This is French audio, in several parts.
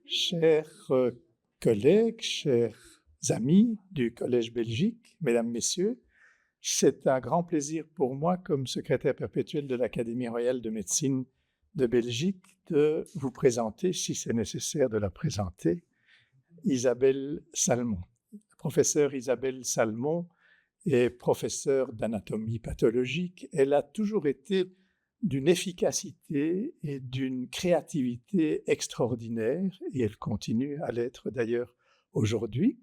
Chers collègues, chers amis du Collège Belgique, mesdames, messieurs, c'est un grand plaisir pour moi, comme secrétaire perpétuel de l'Académie royale de médecine de Belgique, de vous présenter, si c'est nécessaire de la présenter, Isabelle Salmon. La professeure Isabelle Salmon est professeure d'anatomie pathologique. Elle a toujours été d'une efficacité et d'une créativité extraordinaire, et elle continue à l'être d'ailleurs aujourd'hui.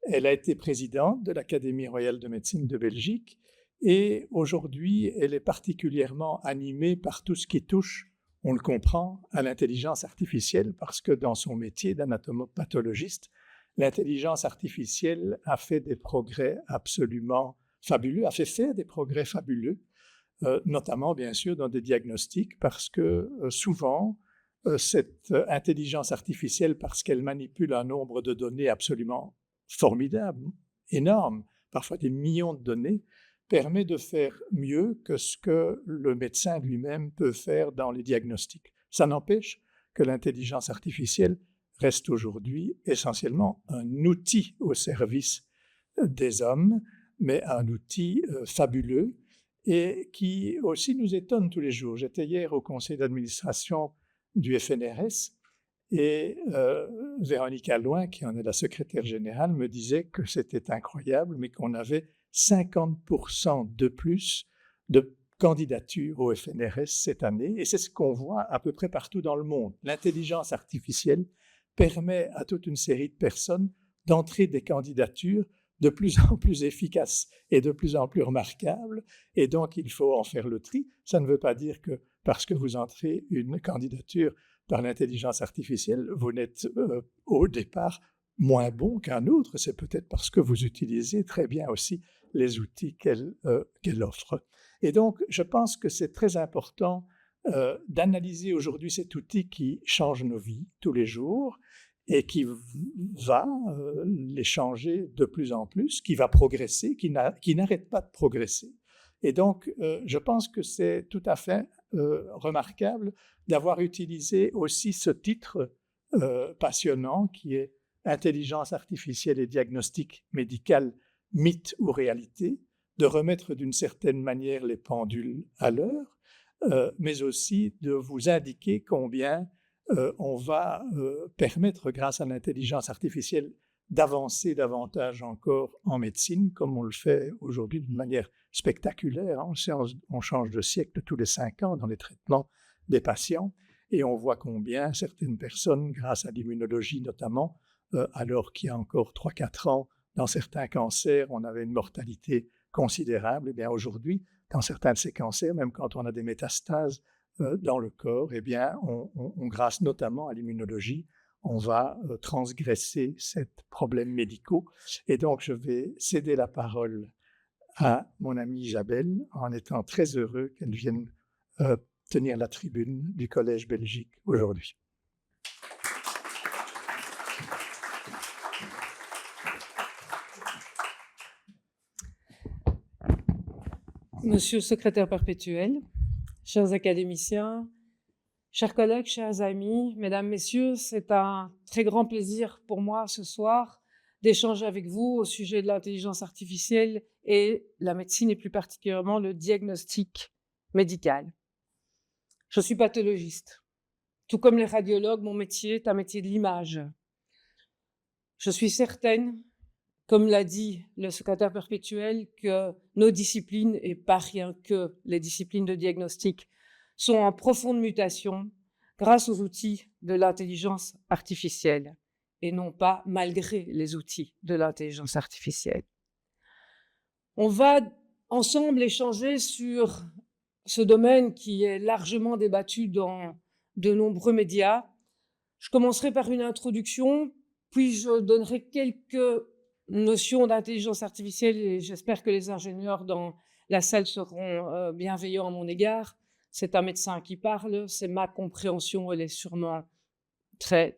Elle a été présidente de l'Académie royale de médecine de Belgique, et aujourd'hui, elle est particulièrement animée par tout ce qui touche, on le comprend, à l'intelligence artificielle, parce que dans son métier d'anatomopathologiste, l'intelligence artificielle a fait des progrès absolument fabuleux, a fait faire des progrès fabuleux, notamment bien sûr dans des diagnostics, parce que souvent, cette intelligence artificielle, parce qu'elle manipule un nombre de données absolument formidable, énorme, parfois des millions de données, permet de faire mieux que ce que le médecin lui-même peut faire dans les diagnostics. Ça n'empêche que l'intelligence artificielle reste aujourd'hui essentiellement un outil au service des hommes, mais un outil fabuleux et qui aussi nous étonne tous les jours. J'étais hier au conseil d'administration du FNRS et Véronique Alloin, qui en est la secrétaire générale, me disait que c'était incroyable, mais qu'on avait 50% de plus de candidatures au FNRS cette année, et c'est ce qu'on voit à peu près partout dans le monde. L'intelligence artificielle permet à toute une série de personnes d'entrer des candidatures de plus en plus efficaces et de plus en plus remarquables, et donc il faut en faire le tri. Ça ne veut pas dire que parce que vous entrez une candidature par l'intelligence artificielle, vous n'êtes au départ moins bon qu'un autre, c'est peut-être parce que vous utilisez très bien aussi les outils qu'elle offre. Et donc, je pense que c'est très important d'analyser aujourd'hui cet outil qui change nos vies tous les jours et qui va les changer de plus en plus, qui va progresser, qui n'arrête pas de progresser. Et donc, je pense que c'est tout à fait remarquable d'avoir utilisé aussi ce titre passionnant qui est Intelligence artificielle et diagnostic médical, mythe ou réalité, de remettre d'une certaine manière les pendules à l'heure, mais aussi de vous indiquer combien on va permettre, grâce à l'intelligence artificielle, d'avancer davantage encore en médecine, comme on le fait aujourd'hui d'une manière spectaculaire. On change de siècle tous les 5 ans dans les traitements des patients, et on voit combien certaines personnes, grâce à l'immunologie notamment, alors qu'il y a encore 3-4 ans, dans certains cancers, on avait une mortalité considérable. Et bien aujourd'hui, dans certains de ces cancers, même quand on a des métastases dans le corps, eh bien, grâce notamment à l'immunologie, on va transgresser ces problèmes médicaux. Et donc, je vais céder la parole à mon amie Isabelle, en étant très heureux qu'elle vienne tenir la tribune du Collège Belgique aujourd'hui. Monsieur le secrétaire perpétuel, chers académiciens, chers collègues, chers amis, mesdames, messieurs, c'est un très grand plaisir pour moi ce soir d'échanger avec vous au sujet de l'intelligence artificielle et la médecine et plus particulièrement le diagnostic médical. Je suis pathologiste. Tout comme les radiologues, mon métier est un métier de l'image. Je suis certaine, comme l'a dit le secrétaire perpétuel, que nos disciplines, et pas rien que les disciplines de diagnostic, sont en profonde mutation grâce aux outils de l'intelligence artificielle et non pas malgré les outils de l'intelligence artificielle. On va ensemble échanger sur ce domaine qui est largement débattu dans de nombreux médias. Je commencerai par une introduction, puis je donnerai quelques notions d'intelligence artificielle et j'espère que les ingénieurs dans la salle seront bienveillants à mon égard. C'est un médecin qui parle, c'est ma compréhension, elle est sûrement très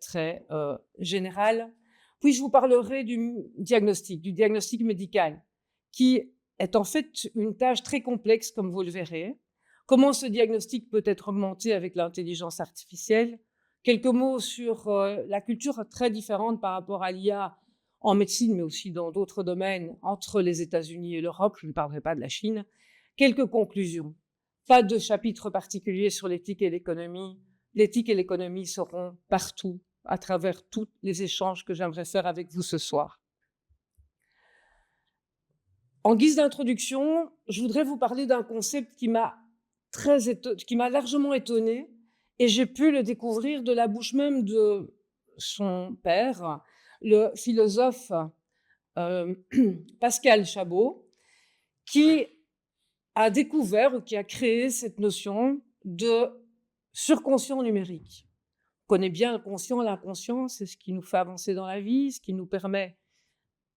générale. Puis je vous parlerai du diagnostic médical, qui est en fait une tâche très complexe, comme vous le verrez. Comment ce diagnostic peut être augmenté avec l'intelligence artificielle? quelques mots sur la culture très différente par rapport à l'IA en médecine, mais aussi dans d'autres domaines entre les États-Unis et l'Europe. Je ne parlerai pas de la Chine. Quelques conclusions. Pas de chapitre particulier sur l'éthique et l'économie. L'éthique et l'économie seront partout, à travers tous les échanges que j'aimerais faire avec vous ce soir. En guise d'introduction, je voudrais vous parler d'un concept qui m'a largement étonné, et j'ai pu le découvrir de la bouche même de son père, le philosophe Pascal Chabot, qui a découvert ou qui a créé cette notion de surconscient numérique. On connaît bien le conscient, l'inconscient, c'est ce qui nous fait avancer dans la vie, ce qui nous permet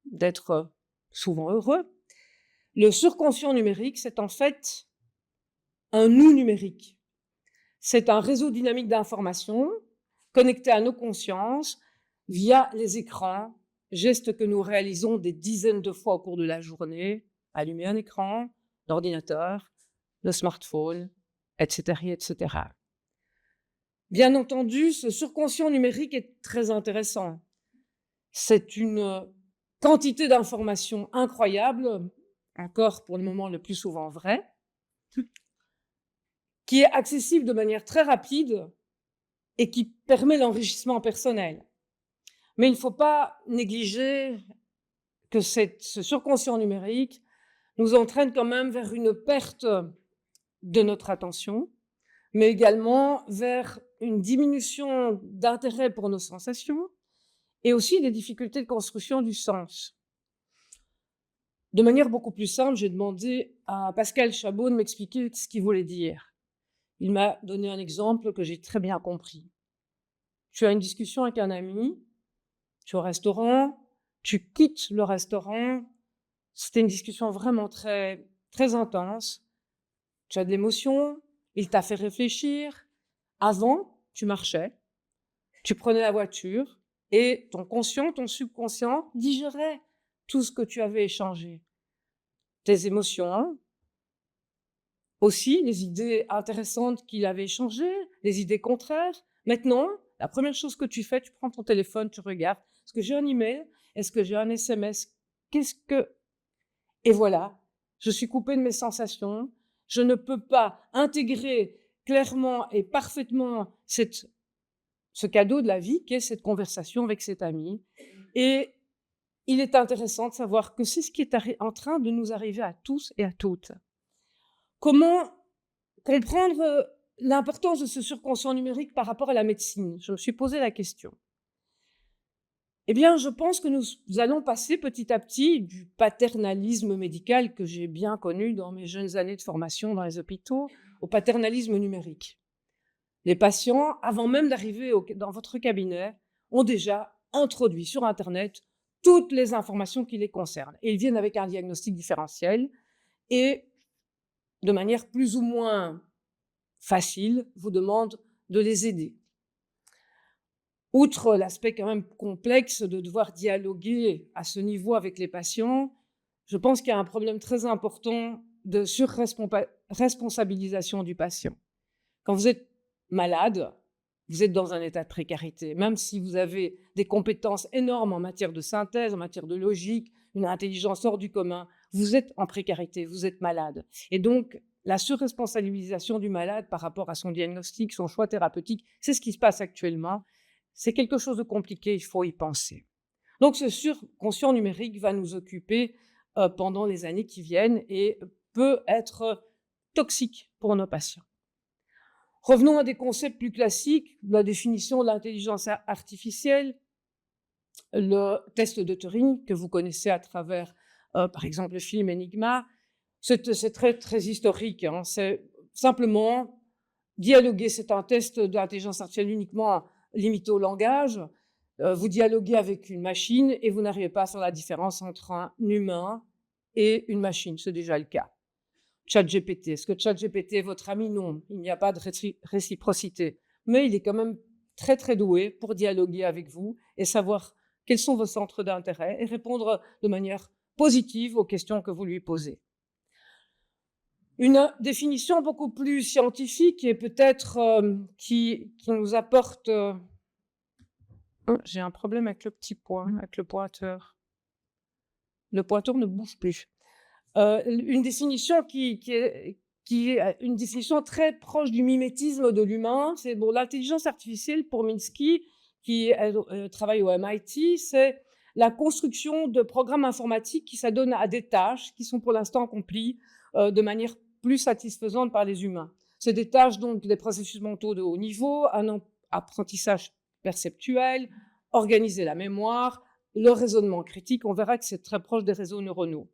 d'être souvent heureux. Le surconscient numérique, c'est en fait un nous numérique. C'est un réseau dynamique d'informations connecté à nos consciences via les écrans, gestes que nous réalisons des dizaines de fois au cours de la journée, allumer un écran, l'ordinateur, le smartphone, etc., etc. Bien entendu, ce surconscient numérique est très intéressant. C'est une quantité d'informations incroyable, encore pour le moment le plus souvent vrai, qui est accessible de manière très rapide et qui permet l'enrichissement personnel. Mais il ne faut pas négliger que ce surconscient numérique nous entraîne quand même vers une perte de notre attention, mais également vers une diminution d'intérêt pour nos sensations et aussi des difficultés de construction du sens. De manière beaucoup plus simple, j'ai demandé à Pascal Chabot de m'expliquer ce qu'il voulait dire. Il m'a donné un exemple que j'ai très bien compris. Tu as une discussion avec un ami, tu es au restaurant, tu quittes le restaurant, c'était une discussion vraiment très, très intense, tu as de l'émotion, il t'a fait réfléchir. Avant, tu marchais, tu prenais la voiture et ton conscient, ton subconscient digérait tout ce que tu avais échangé. Tes émotions, aussi les idées intéressantes qu'il avait échangées, les idées contraires. Maintenant, la première chose que tu fais, tu prends ton téléphone, tu regardes. Est-ce que j'ai un email? Est-ce que j'ai un SMS? Et voilà, je suis coupée de mes sensations. Je ne peux pas intégrer clairement et parfaitement ce cadeau de la vie qu'est cette conversation avec cet ami. Et il est intéressant de savoir que c'est ce qui est en train de nous arriver à tous et à toutes. Comment comprendre l'importance de ce surconscient numérique par rapport à la médecine? Je me suis posé la question. Eh bien, je pense que nous allons passer petit à petit du paternalisme médical que j'ai bien connu dans mes jeunes années de formation dans les hôpitaux au paternalisme numérique. Les patients, avant même d'arriver dans votre cabinet, ont déjà introduit sur Internet toutes les informations qui les concernent. Et ils viennent avec un diagnostic différentiel et, de manière plus ou moins facile, vous demandent de les aider. Outre l'aspect quand même complexe de devoir dialoguer à ce niveau avec les patients, je pense qu'il y a un problème très important de surresponsabilisation du patient. Quand vous êtes malade, vous êtes dans un état de précarité. Même si vous avez des compétences énormes en matière de synthèse, en matière de logique, une intelligence hors du commun, vous êtes en précarité, vous êtes malade. Et donc, la surresponsabilisation du malade par rapport à son diagnostic, son choix thérapeutique, c'est ce qui se passe actuellement. C'est quelque chose de compliqué, il faut y penser. Donc, ce surconscient numérique va nous occuper pendant les années qui viennent et peut être toxique pour nos patients. Revenons à des concepts plus classiques, la définition de l'intelligence artificielle, le test de Turing que vous connaissez à travers, par exemple, le film Enigma. C'est très, très historique. Hein. C'est simplement dialoguer. C'est un test d'intelligence artificielle uniquement limité au langage. Vous dialoguez avec une machine et vous n'arrivez pas à faire la différence entre un humain et une machine. C'est déjà le cas. ChatGPT. Est-ce que ChatGPT est votre ami? Non, il n'y a pas de réciprocité. Mais il est quand même très, très doué pour dialoguer avec vous et savoir quels sont vos centres d'intérêt et répondre de manière positive aux questions que vous lui posez. Une définition beaucoup plus scientifique et peut-être qui nous apporte... J'ai un problème avec le petit point, avec le pointeur. Le pointeur ne bouge plus. Une définition qui est une définition très proche du mimétisme de l'humain. C'est bon, l'intelligence artificielle pour Minsky, qui travaille au MIT, c'est la construction de programmes informatiques qui s'adonnent à des tâches qui sont pour l'instant accomplies de manière plus satisfaisante par les humains. C'est des tâches, donc, des processus mentaux de haut niveau, un apprentissage perceptuel, organiser la mémoire, le raisonnement critique. On verra que c'est très proche des réseaux neuronaux.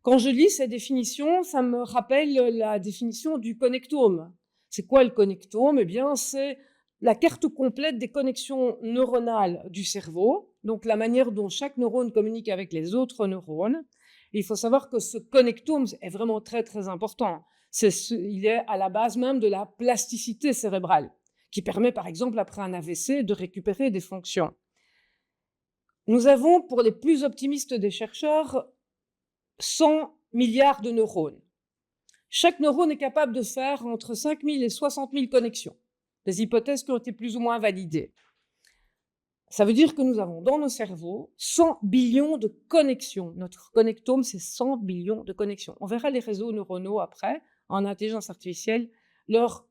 Quand je lis ces définitions, ça me rappelle la définition du connectome. C'est quoi le connectome? Eh bien, c'est la carte complète des connexions neuronales du cerveau, donc la manière dont chaque neurone communique avec les autres neurones. Et il faut savoir que ce connectome est vraiment très, très important. Il est à la base même de la plasticité cérébrale, qui permet, par exemple, après un AVC, de récupérer des fonctions. Nous avons, pour les plus optimistes des chercheurs, 100 milliards de neurones. Chaque neurone est capable de faire entre 5 000 et 60 000 connexions, des hypothèses qui ont été plus ou moins validées. Ça veut dire que nous avons dans nos cerveaux 100 billions de connexions. Notre connectome, c'est 100 billions de connexions. On verra les réseaux neuronaux après, en intelligence artificielle, leur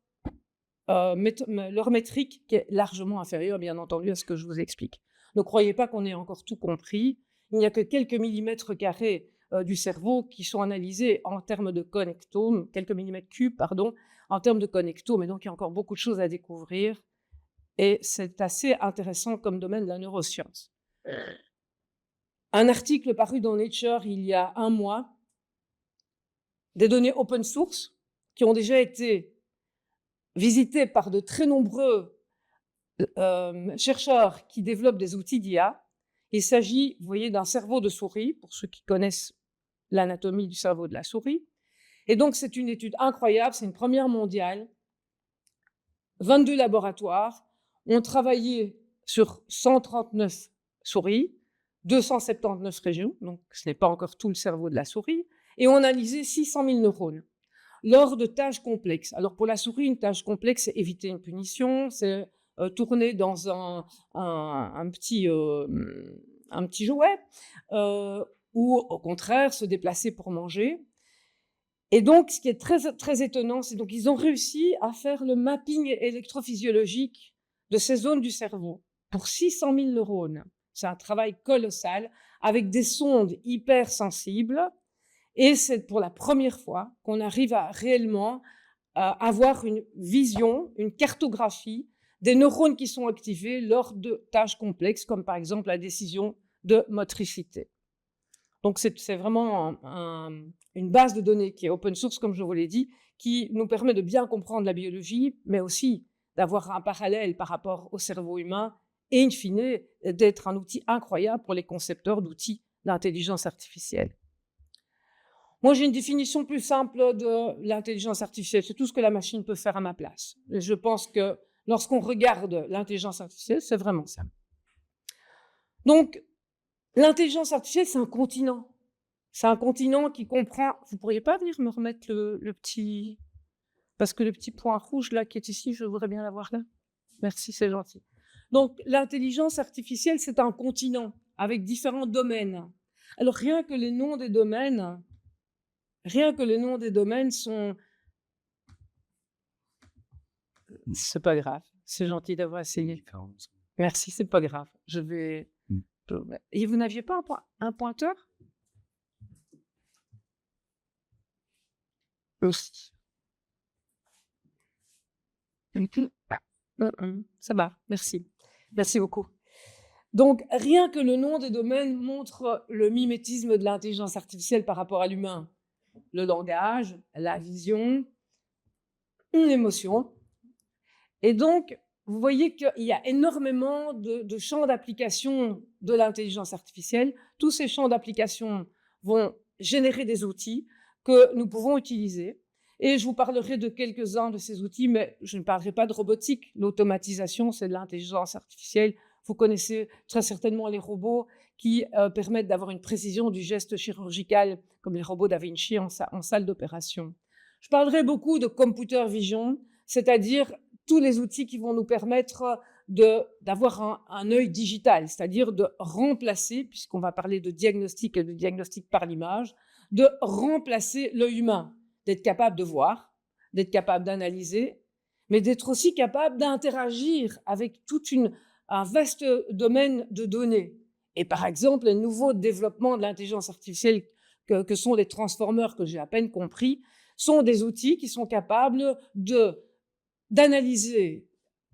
métrique qui est largement inférieure, bien entendu, à ce que je vous explique. Ne croyez pas qu'on ait encore tout compris. Il n'y a que quelques millimètres carrés du cerveau qui sont analysés en termes de connectome, quelques millimètres cubes, pardon, en termes de connectome. Et donc, il y a encore beaucoup de choses à découvrir. Et c'est assez intéressant comme domaine de la neuroscience. Un article paru dans Nature il y a un mois, des données open source qui ont déjà été visitées par de très nombreux chercheurs qui développent des outils d'IA. Il s'agit, vous voyez, d'un cerveau de souris, pour ceux qui connaissent l'anatomie du cerveau de la souris. Et donc, c'est une étude incroyable, c'est une première mondiale. 22 laboratoires ont travaillé sur 139 souris, 279 régions, donc ce n'est pas encore tout le cerveau de la souris, et ont analysé 600 000 neurones lors de tâches complexes. Alors, pour la souris, une tâche complexe, c'est éviter une punition, c'est tourner dans un petit jouet, ou au contraire se déplacer pour manger. Et donc, ce qui est très, très étonnant, c'est qu'ils ont réussi à faire le mapping électrophysiologique de ces zones du cerveau pour 600 000 neurones. C'est un travail colossal avec des sondes hyper sensibles. Et c'est pour la première fois qu'on arrive à réellement avoir une vision, une cartographie des neurones qui sont activés lors de tâches complexes, comme par exemple la décision de motricité. Donc, c'est vraiment une base de données qui est open source, comme je vous l'ai dit, qui nous permet de bien comprendre la biologie, mais aussi d'avoir un parallèle par rapport au cerveau humain et, in fine, d'être un outil incroyable pour les concepteurs d'outils d'intelligence artificielle. Moi, j'ai une définition plus simple de l'intelligence artificielle. C'est tout ce que la machine peut faire à ma place. Et je pense que lorsqu'on regarde l'intelligence artificielle, c'est vraiment ça. Donc, l'intelligence artificielle, c'est un continent. C'est un continent qui comprend... Vous ne pourriez pas venir me remettre le petit... Parce que le petit point rouge là qui est ici, je voudrais bien l'avoir là. Merci, c'est gentil. Donc, l'intelligence artificielle, c'est un continent avec différents domaines. Alors, rien que les noms des domaines sont... C'est pas grave. C'est gentil d'avoir essayé. Merci, c'est pas grave. Je vais... Et vous n'aviez pas un pointeur? Aussi. Ça va, merci. Merci beaucoup. Donc, rien que le nom des domaines montre le mimétisme de l'intelligence artificielle par rapport à l'humain. Le langage, la vision, l'émotion. Et donc, vous voyez qu'il y a énormément de champs d'application de l'intelligence artificielle. Tous ces champs d'application vont générer des outils que nous pouvons utiliser. Et je vous parlerai de quelques-uns de ces outils, mais je ne parlerai pas de robotique. L'automatisation, c'est de l'intelligence artificielle. Vous connaissez très certainement les robots qui permettent d'avoir une précision du geste chirurgical, comme les robots Da Vinci en salle d'opération. Je parlerai beaucoup de computer vision, c'est-à-dire tous les outils qui vont nous permettre d'avoir un œil digital, c'est-à-dire de remplacer, puisqu'on va parler de diagnostic et de diagnostic par l'image, de remplacer l'œil humain, d'être capable de voir, d'être capable d'analyser, mais d'être aussi capable d'interagir avec un vaste domaine de données. Et par exemple, les nouveaux développements de l'intelligence artificielle que sont les transformers, que j'ai à peine compris, sont des outils qui sont capables d'analyser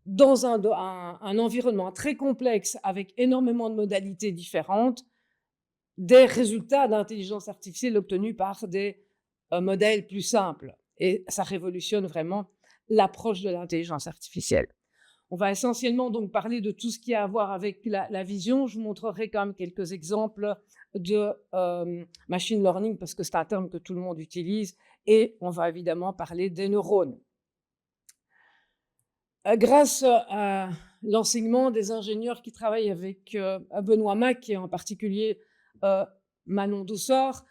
dans un environnement très complexe avec énormément de modalités différentes des résultats d'intelligence artificielle obtenus par des modèles plus simples. Et ça révolutionne vraiment l'approche de l'intelligence artificielle. On va essentiellement donc parler de tout ce qui a à voir avec la vision. Je vous montrerai quand même quelques exemples de machine learning parce que c'est un terme que tout le monde utilise et on va évidemment parler des neurones. Grâce à l'enseignement des ingénieurs qui travaillent avec Benoît Mac et en particulier Manon Doussor,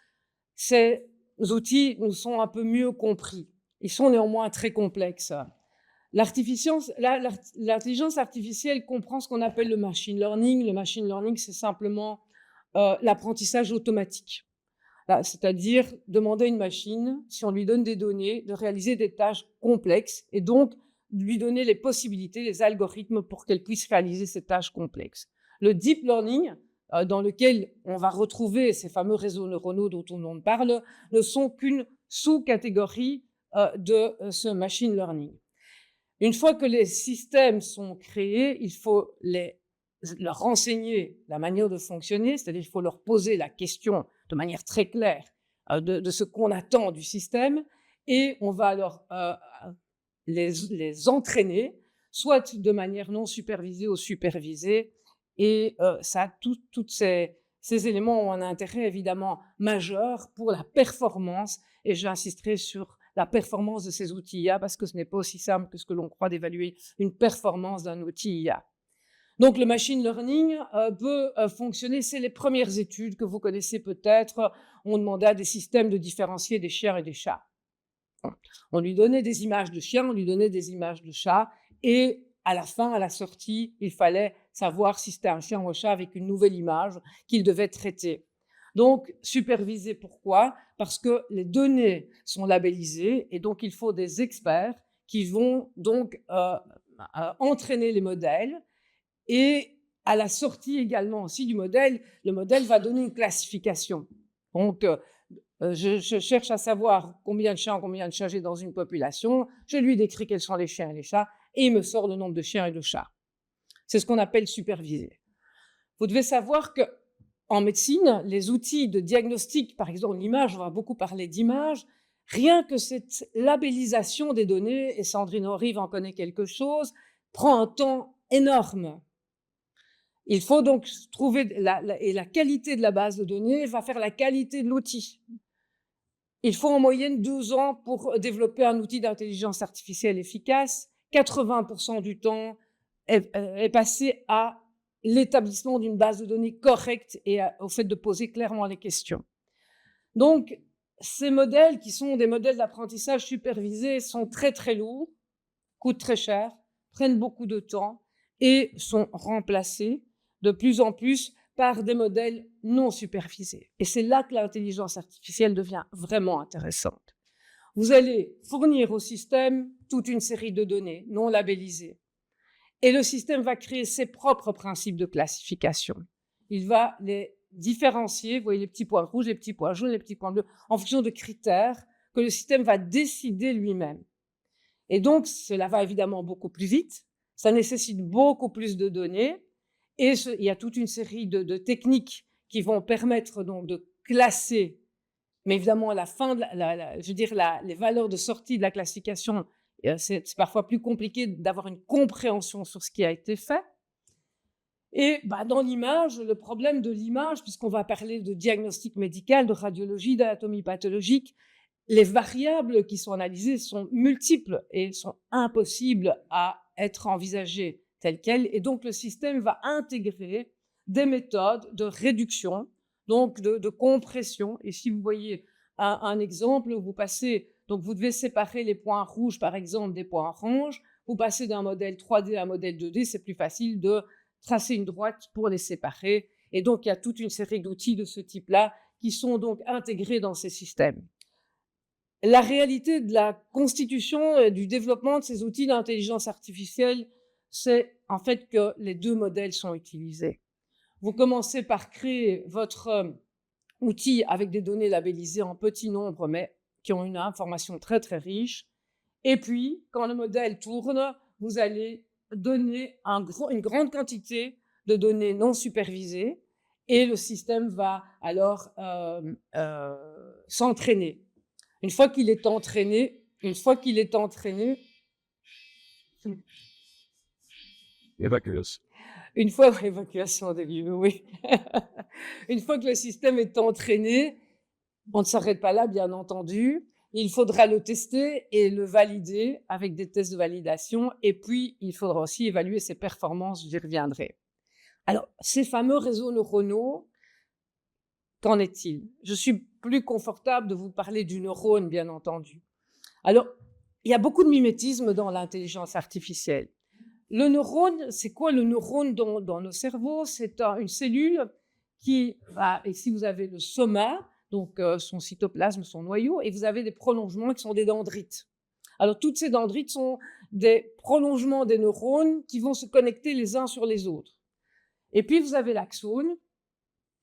ces outils nous sont un peu mieux compris. Ils sont néanmoins très complexes. L'intelligence artificielle comprend ce qu'on appelle le machine learning. Le machine learning, c'est simplement l'apprentissage automatique. C'est-à-dire demander à une machine, si on lui donne des données, de réaliser des tâches complexes et donc lui donner les possibilités, les algorithmes pour qu'elle puisse réaliser ces tâches complexes. Le deep learning, dans lequel on va retrouver ces fameux réseaux neuronaux dont on parle, ne sont qu'une sous-catégorie de ce machine learning. Une fois que les systèmes sont créés, il faut leur renseigner la manière de fonctionner, c'est-à-dire il faut leur poser la question de manière très claire de ce qu'on attend du système et on va alors les entraîner, soit de manière non supervisée ou supervisée. Et tous ces éléments ont un intérêt évidemment majeur pour la performance. Et j'insisterai sur la performance de ces outils IA parce que ce n'est pas aussi simple que ce que l'on croit d'évaluer une performance d'un outil IA. Donc le machine learning peut fonctionner, c'est les premières études que vous connaissez peut-être. On demandait à des systèmes de différencier des chiens et des chats. On lui donnait des images de chiens, on lui donnait des images de chats, et à la fin, à la sortie, il fallait savoir si c'était un chien ou un chat avec une nouvelle image qu'il devait traiter. Donc, superviser, pourquoi? Parce que les données sont labellisées, et donc il faut des experts qui vont donc entraîner les modèles, et à la sortie également aussi du modèle, le modèle va donner une classification. Donc, je cherche à savoir combien de chiens, combien de chats j'ai dans une population. Je lui décris quels sont les chiens et les chats et il me sort le nombre de chiens et de chats. C'est ce qu'on appelle superviser. Vous devez savoir qu'en médecine, les outils de diagnostic, par exemple l'image, on va beaucoup parler d'image, rien que cette labellisation des données, et Sandrine Horry en connaît quelque chose, prend un temps énorme. Il faut donc trouver, et la qualité de la base de données va faire la qualité de l'outil. Il faut en moyenne 12 ans pour développer un outil d'intelligence artificielle efficace. 80% du temps est passé à l'établissement d'une base de données correcte et au fait de poser clairement les questions. Donc, ces modèles qui sont des modèles d'apprentissage supervisés sont très très lourds, coûtent très cher, prennent beaucoup de temps et sont remplacés de plus en plus par des modèles non supervisés. Et c'est là que l'intelligence artificielle devient vraiment intéressante. Vous allez fournir au système toute une série de données non labellisées. Et le système va créer ses propres principes de classification. Il va les différencier, vous voyez les petits points rouges, les petits points jaunes, les petits points bleus, en fonction de critères que le système va décider lui-même. Et donc, cela va évidemment beaucoup plus vite, ça nécessite beaucoup plus de données, et il y a toute une série de techniques qui vont permettre donc de classer, mais évidemment à la fin, les valeurs de sortie de la classification, c'est parfois plus compliqué d'avoir une compréhension sur ce qui a été fait. Et dans l'image, le problème de l'image, puisqu'on va parler de diagnostic médical, de radiologie, d'anatomie pathologique, les variables qui sont analysées sont multiples et sont impossibles à être envisagées telles quelles. Et donc, le système va intégrer des méthodes de réduction, donc de compression. Et si vous voyez un exemple, vous passez Donc, vous devez séparer les points rouges, par exemple, des points oranges. Vous passez d'un modèle 3D à un modèle 2D, c'est plus facile de tracer une droite pour les séparer. Et donc, il y a toute une série d'outils de ce type-là qui sont donc intégrés dans ces systèmes. La réalité de la constitution et du développement de ces outils d'intelligence artificielle, c'est en fait que les deux modèles sont utilisés. Vous commencez par créer votre outil avec des données labellisées en petit nombre, mais qui ont une information très, très riche. Et puis, quand le modèle tourne, vous allez donner une grande quantité de données non supervisées et le système va alors s'entraîner. Une fois qu'il est entraîné, Évacuation. une fois évacuation des lieux, oui. Une fois que le système est entraîné, on ne s'arrête pas là, bien entendu. Il faudra le tester et le valider avec des tests de validation. Et puis, il faudra aussi évaluer ses performances, j'y reviendrai. Alors, ces fameux réseaux neuronaux, qu'en est-il? Je suis plus confortable de vous parler du neurone, bien entendu. Alors, il y a beaucoup de mimétisme dans l'intelligence artificielle. Le neurone, c'est quoi le neurone dans nos cerveaux? C'est une cellule qui, ici vous avez le soma, donc son cytoplasme, son noyau, et vous avez des prolongements qui sont des dendrites. Alors, toutes ces dendrites sont des prolongements des neurones qui vont se connecter les uns sur les autres. Et puis, vous avez l'axone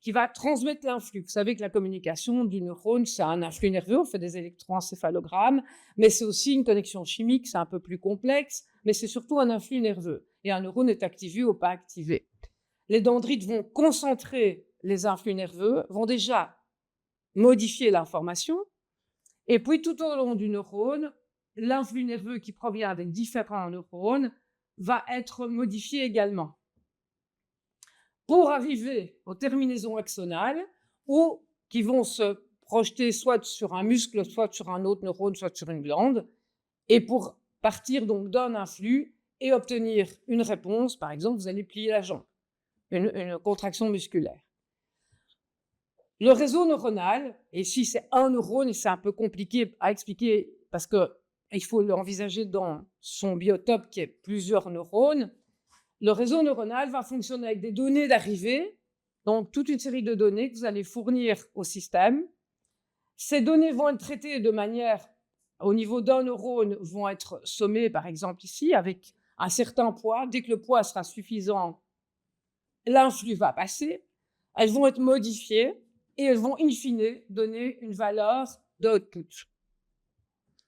qui va transmettre l'influx. Vous savez que la communication du neurone, c'est un influx nerveux, on fait des électroencéphalogrammes, mais c'est aussi une connexion chimique, c'est un peu plus complexe, mais c'est surtout un influx nerveux. Et un neurone est activé ou pas activé. Les dendrites vont concentrer les influx nerveux, vont déjà modifier l'information, et puis tout au long du neurone, l'influx nerveux qui provient des différents neurones va être modifié également, pour arriver aux terminaisons axonales, ou qui vont se projeter soit sur un muscle, soit sur un autre neurone, soit sur une glande, et pour partir donc d'un influx et obtenir une réponse. Par exemple, vous allez plier la jambe, une contraction musculaire. Le réseau neuronal, et ici c'est un neurone, et c'est un peu compliqué à expliquer parce qu'il faut l'envisager dans son biotope qui est plusieurs neurones. Le réseau neuronal va fonctionner avec des données d'arrivée, donc toute une série de données que vous allez fournir au système. Ces données vont être traitées de manière, au niveau d'un neurone, vont être sommées, par exemple ici, avec un certain poids. Dès que le poids sera suffisant, l'influx va passer. Elles vont être modifiées et elles vont, in fine, donner une valeur d'output.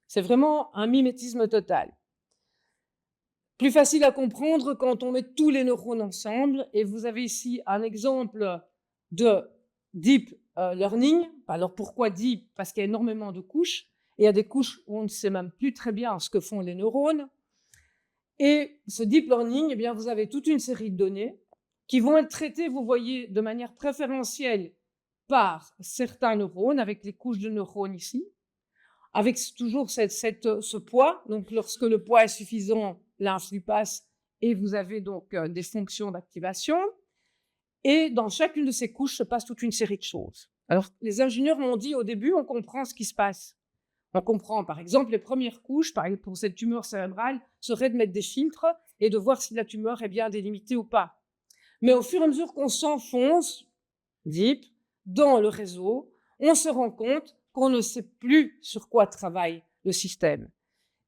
C'est vraiment un mimétisme total. Plus facile à comprendre quand on met tous les neurones ensemble. Et vous avez ici un exemple de deep learning. Alors pourquoi deep? Parce qu'il y a énormément de couches. Et il y a des couches où on ne sait même plus très bien ce que font les neurones. Et ce deep learning, eh bien, vous avez toute une série de données qui vont être traitées, vous voyez, de manière préférentielle par certains neurones, avec les couches de neurones ici, avec toujours ce poids. Donc lorsque le poids est suffisant, l'influx passe et vous avez donc des fonctions d'activation. Et dans chacune de ces couches se passe toute une série de choses. Alors, les ingénieurs m'ont dit au début, on comprend ce qui se passe. On comprend, par exemple, les premières couches, par exemple, pour cette tumeur cérébrale, serait de mettre des filtres et de voir si la tumeur est bien délimitée ou pas. Mais au fur et à mesure qu'on s'enfonce, deep, dans le réseau, on se rend compte qu'on ne sait plus sur quoi travaille le système.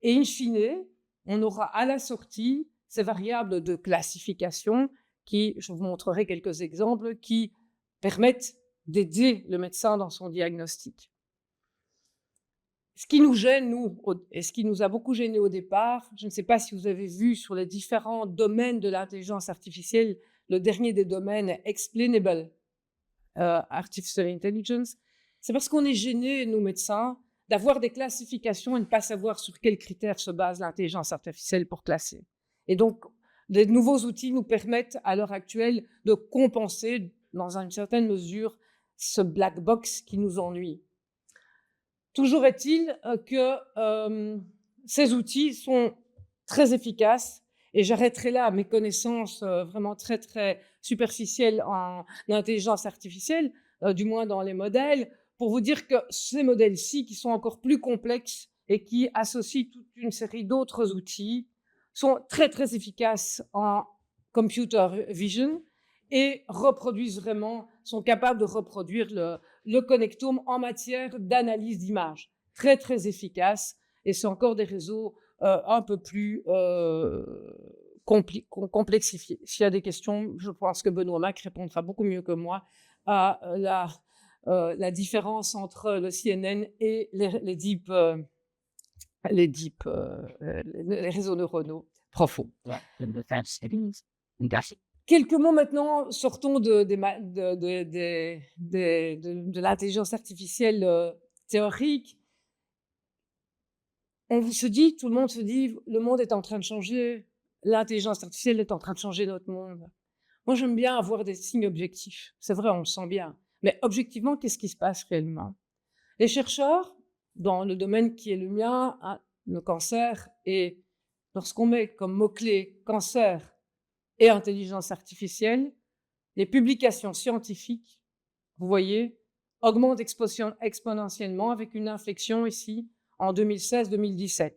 Et in fine, on aura à la sortie ces variables de classification qui, je vous montrerai quelques exemples, qui permettent d'aider le médecin dans son diagnostic. Ce qui nous gêne, nous, et ce qui nous a beaucoup gêné au départ, je ne sais pas si vous avez vu sur les différents domaines de l'intelligence artificielle, le dernier des domaines est Explainable Artificial Intelligence, c'est parce qu'on est gêné, nous médecins, d'avoir des classifications et ne pas savoir sur quels critères se base l'intelligence artificielle pour classer. Et donc, les nouveaux outils nous permettent à l'heure actuelle de compenser, dans une certaine mesure, ce black box qui nous ennuie. Toujours est-il que ces outils sont très efficaces, et j'arrêterai là mes connaissances vraiment très, très superficielles en intelligence artificielle, du moins dans les modèles, pour vous dire que ces modèles-ci, qui sont encore plus complexes et qui associent toute une série d'autres outils, sont très, très efficaces en computer vision et reproduisent vraiment, sont capables de reproduire le connectome en matière d'analyse d'images. Très, très efficace. Et c'est encore des réseaux un peu plus complexifiés. S'il y a des questions, je pense que Benoît Mac répondra beaucoup mieux que moi à la différence entre le CNN et les réseaux neuronaux profonds. Quelques mots maintenant, sortons de l'intelligence artificielle théorique. Tout le monde se dit, le monde est en train de changer, l'intelligence artificielle est en train de changer notre monde. Moi, j'aime bien avoir des signes objectifs. C'est vrai, on le sent bien. Mais objectivement, qu'est-ce qui se passe réellement? Les chercheurs, dans le domaine qui est le mien, hein, le cancer, et lorsqu'on met comme mot-clé cancer et intelligence artificielle, les publications scientifiques, vous voyez, augmentent exponentiellement avec une inflexion ici en 2016-2017.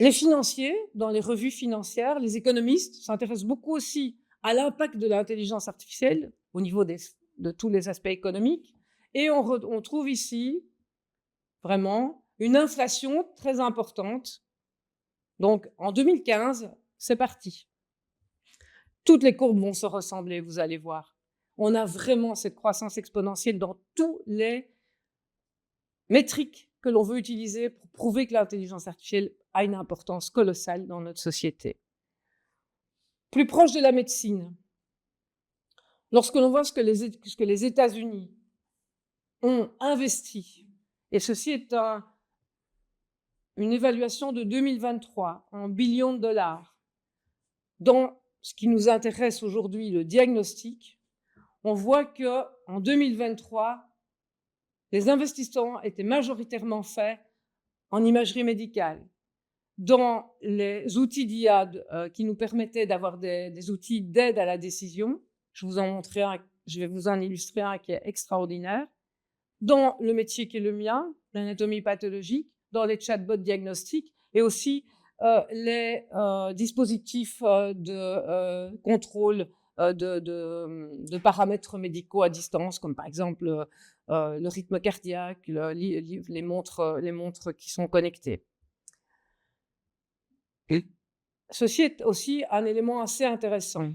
Les financiers, dans les revues financières, les économistes s'intéressent beaucoup aussi à l'impact de l'intelligence artificielle au niveau de tous les aspects économiques. Et on trouve ici vraiment une inflation très importante. Donc, en 2015, c'est parti. Toutes les courbes vont se ressembler, vous allez voir. On a vraiment cette croissance exponentielle dans tous les métriques que l'on veut utiliser pour prouver que l'intelligence artificielle a une importance colossale dans notre société. Plus proche de la médecine, lorsque l'on voit ce que les États-Unis ont investi, et ceci est une évaluation de 2023 en billions de dollars, dans ce qui nous intéresse aujourd'hui, le diagnostic, on voit qu'en 2023, les investissements étaient majoritairement faits en imagerie médicale, dans les outils d'IA qui nous permettaient d'avoir des outils d'aide à la décision. Je vais vous en illustrer un qui est extraordinaire. Dans le métier qui est le mien, l'anatomie pathologique, dans les chatbots diagnostiques et aussi les dispositifs de contrôle de paramètres médicaux à distance, comme par exemple le rythme cardiaque, les montres qui sont connectées. Et ceci est aussi un élément assez intéressant.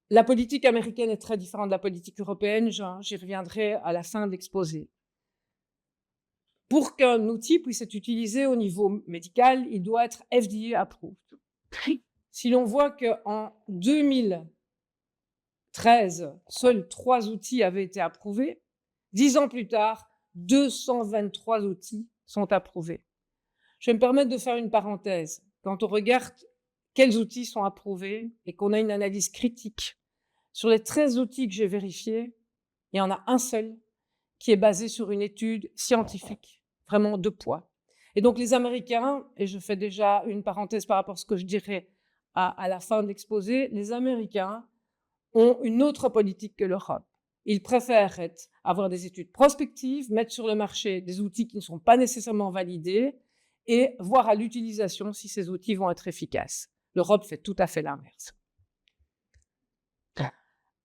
La politique américaine est très différente de la politique européenne, j'y reviendrai à la fin de l'exposé. Pour qu'un outil puisse être utilisé au niveau médical, il doit être FDA approved. Si l'on voit qu'en 2013, seuls 3 outils avaient été approuvés, 10 ans plus tard, 223 outils sont approuvés. Je vais me permettre de faire une parenthèse. Quand on regarde quels outils sont approuvés et qu'on a une analyse critique, sur les 13 outils que j'ai vérifiés, il y en a un seul qui est basé sur une étude scientifique, vraiment de poids. Et donc les Américains, et je fais déjà une parenthèse par rapport à ce que je dirai à la fin de l'exposé, les Américains ont une autre politique que l'Europe. Ils préfèrent avoir des études prospectives, mettre sur le marché des outils qui ne sont pas nécessairement validés et voir à l'utilisation si ces outils vont être efficaces. L'Europe fait tout à fait l'inverse.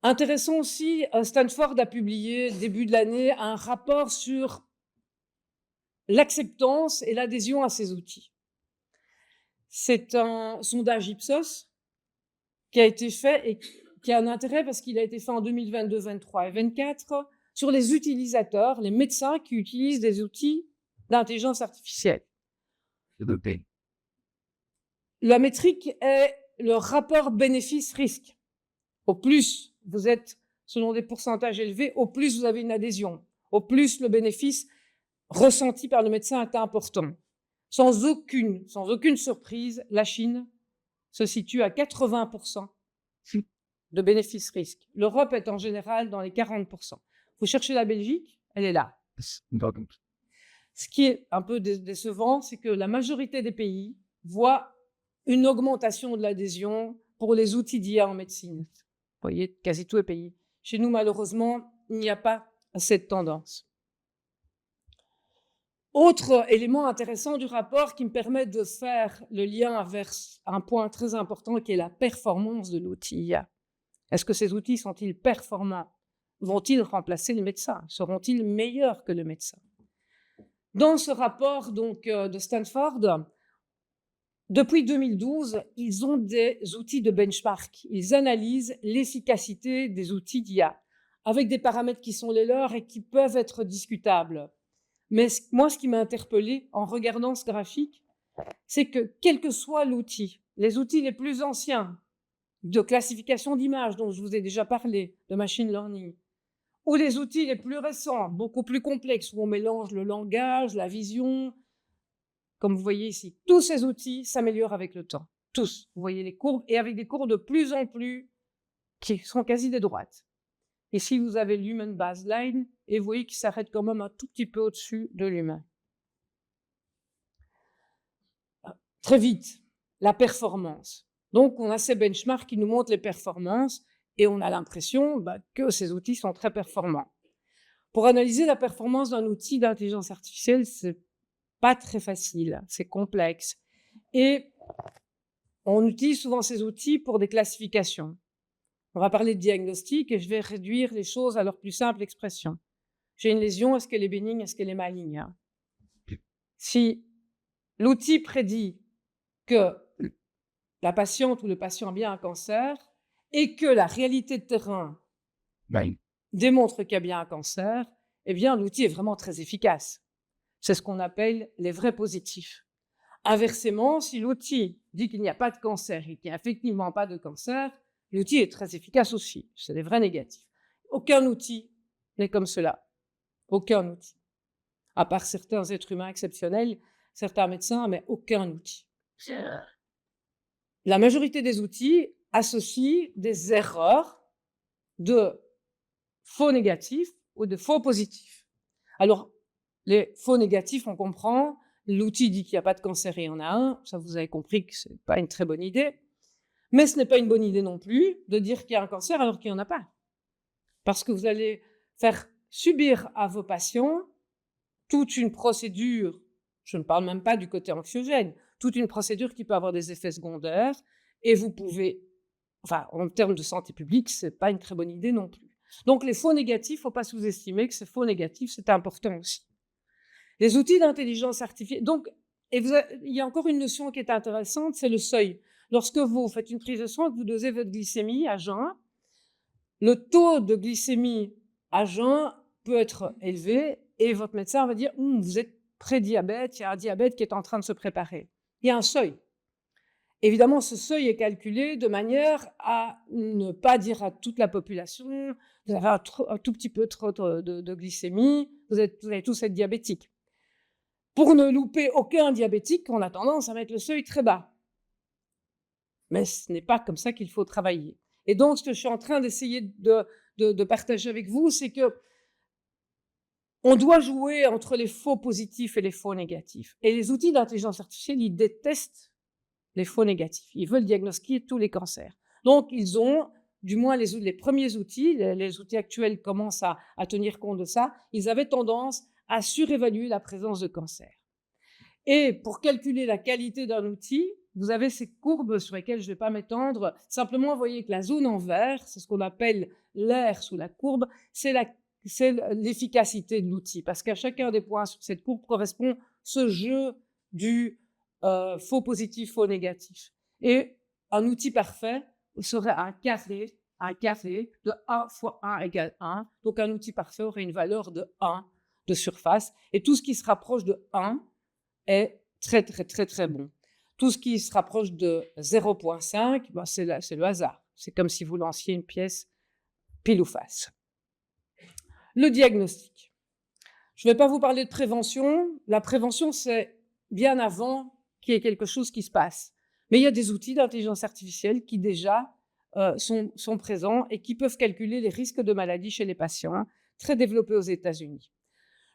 Intéressant aussi, Stanford a publié début de l'année un rapport sur l'acceptance et l'adhésion à ces outils. C'est un sondage Ipsos qui a été fait et qui a un intérêt parce qu'il a été fait en 2022, 2023 et 2024 sur les utilisateurs, les médecins qui utilisent des outils d'intelligence artificielle. La métrique est le rapport bénéfice-risque. Au plus vous êtes selon des pourcentages élevés, au plus vous avez une adhésion, au plus le bénéfice ressenti par le médecin est important. Sans aucune surprise, la Chine se situe à 80% de bénéfice-risque. L'Europe est en général dans les 40%. Vous cherchez la Belgique, elle est là. Ce qui est un peu décevant, c'est que la majorité des pays voient une augmentation de l'adhésion pour les outils d'IA en médecine. Vous voyez, quasi tous les pays. Chez nous, malheureusement, il n'y a pas cette tendance. Autre élément intéressant du rapport qui me permet de faire le lien vers un point très important qui est la performance de l'outil. Est-ce que ces outils sont-ils performants? Vont-ils remplacer le médecin? Seront-ils meilleurs que le médecin? Dans ce rapport donc, de Stanford, depuis 2012, ils ont des outils de benchmark. Ils analysent l'efficacité des outils d'IA avec des paramètres qui sont les leurs et qui peuvent être discutables. Mais moi, ce qui m'a interpellée en regardant ce graphique, c'est que quel que soit l'outil, les outils les plus anciens de classification d'images dont je vous ai déjà parlé, de machine learning, ou les outils les plus récents, beaucoup plus complexes, où on mélange le langage, la vision, comme vous voyez ici, tous ces outils s'améliorent avec le temps. Tous. Vous voyez les courbes, et avec des courbes de plus en plus qui sont quasi des droites. Ici, vous avez l'human baseline, et vous voyez qu'il s'arrête quand même un tout petit peu au-dessus de l'humain. Très vite, la performance. Donc, on a ces benchmarks qui nous montrent les performances, et on a l'impression que ces outils sont très performants. Pour analyser la performance d'un outil d'intelligence artificielle, c'est pas très facile, c'est complexe. Et on utilise souvent ces outils pour des classifications. On va parler de diagnostic et je vais réduire les choses à leur plus simple expression. J'ai une lésion, est-ce qu'elle est bénigne, est-ce qu'elle est maligne? Si l'outil prédit que la patiente ou le patient a bien un cancer et que la réalité de terrain démontre qu'il y a bien un cancer, eh bien l'outil est vraiment très efficace. C'est ce qu'on appelle les vrais positifs. Inversement, si l'outil dit qu'il n'y a pas de cancer et qu'il n'y a effectivement pas de cancer, l'outil est très efficace aussi. C'est des vrais négatifs. Aucun outil n'est comme cela. Aucun outil. À part certains êtres humains exceptionnels, certains médecins, mais aucun outil. La majorité des outils associent des erreurs de faux négatifs ou de faux positifs. Alors, les faux négatifs, on comprend. L'outil dit qu'il n'y a pas de cancer et il y en a un. Ça, vous avez compris que ce n'est pas une très bonne idée. Mais ce n'est pas une bonne idée non plus de dire qu'il y a un cancer alors qu'il n'y en a pas. Parce que vous allez faire subir à vos patients toute une procédure, je ne parle même pas du côté anxiogène, toute une procédure qui peut avoir des effets secondaires et vous pouvez, enfin, en termes de santé publique, ce n'est pas une très bonne idée non plus. Donc, les faux négatifs, il ne faut pas sous-estimer que ces faux négatifs, c'est important aussi. Les outils d'intelligence artificielle, donc, il y a encore une notion qui est intéressante, c'est le seuil. Lorsque vous faites une prise de sang et que vous dosez votre glycémie à jeun, le taux de glycémie à jeun peut être élevé et votre médecin va dire « vous êtes pré-diabète, il y a un diabète qui est en train de se préparer ». Il y a un seuil. Évidemment, ce seuil est calculé de manière à ne pas dire à toute la population « vous avez un tout petit peu trop de glycémie, vous allez tous être diabétiques ». Pour ne louper aucun diabétique, on a tendance à mettre le seuil très bas. Mais ce n'est pas comme ça qu'il faut travailler. Et donc, ce que je suis en train d'essayer de partager avec vous, c'est que on doit jouer entre les faux positifs et les faux négatifs. Et les outils d'intelligence artificielle, ils détestent les faux négatifs. Ils veulent diagnostiquer tous les cancers. Donc, ils ont, du moins les premiers outils, les outils actuels commencent à tenir compte de ça, ils avaient tendance à surévaluer la présence de cancer. Et pour calculer la qualité d'un outil, vous avez ces courbes sur lesquelles je ne vais pas m'étendre. Simplement, vous voyez que la zone en vert, c'est ce qu'on appelle l'air sous la courbe, c'est l'efficacité de l'outil. Parce qu'à chacun des points sur cette courbe correspond ce jeu du faux positif, faux négatif. Et un outil parfait serait un carré de 1 fois 1 égale 1. Donc, un outil parfait aurait une valeur de 1 de surface. Et tout ce qui se rapproche de 1 est très, très, très, très bon. Tout ce qui se rapproche de 0,5, c'est le hasard. C'est comme si vous lanciez une pièce pile ou face. Le diagnostic. Je ne vais pas vous parler de prévention. La prévention, c'est bien avant qu'il y ait quelque chose qui se passe. Mais il y a des outils d'intelligence artificielle qui déjà sont présents et qui peuvent calculer les risques de maladies chez les patients, très développés aux États-Unis.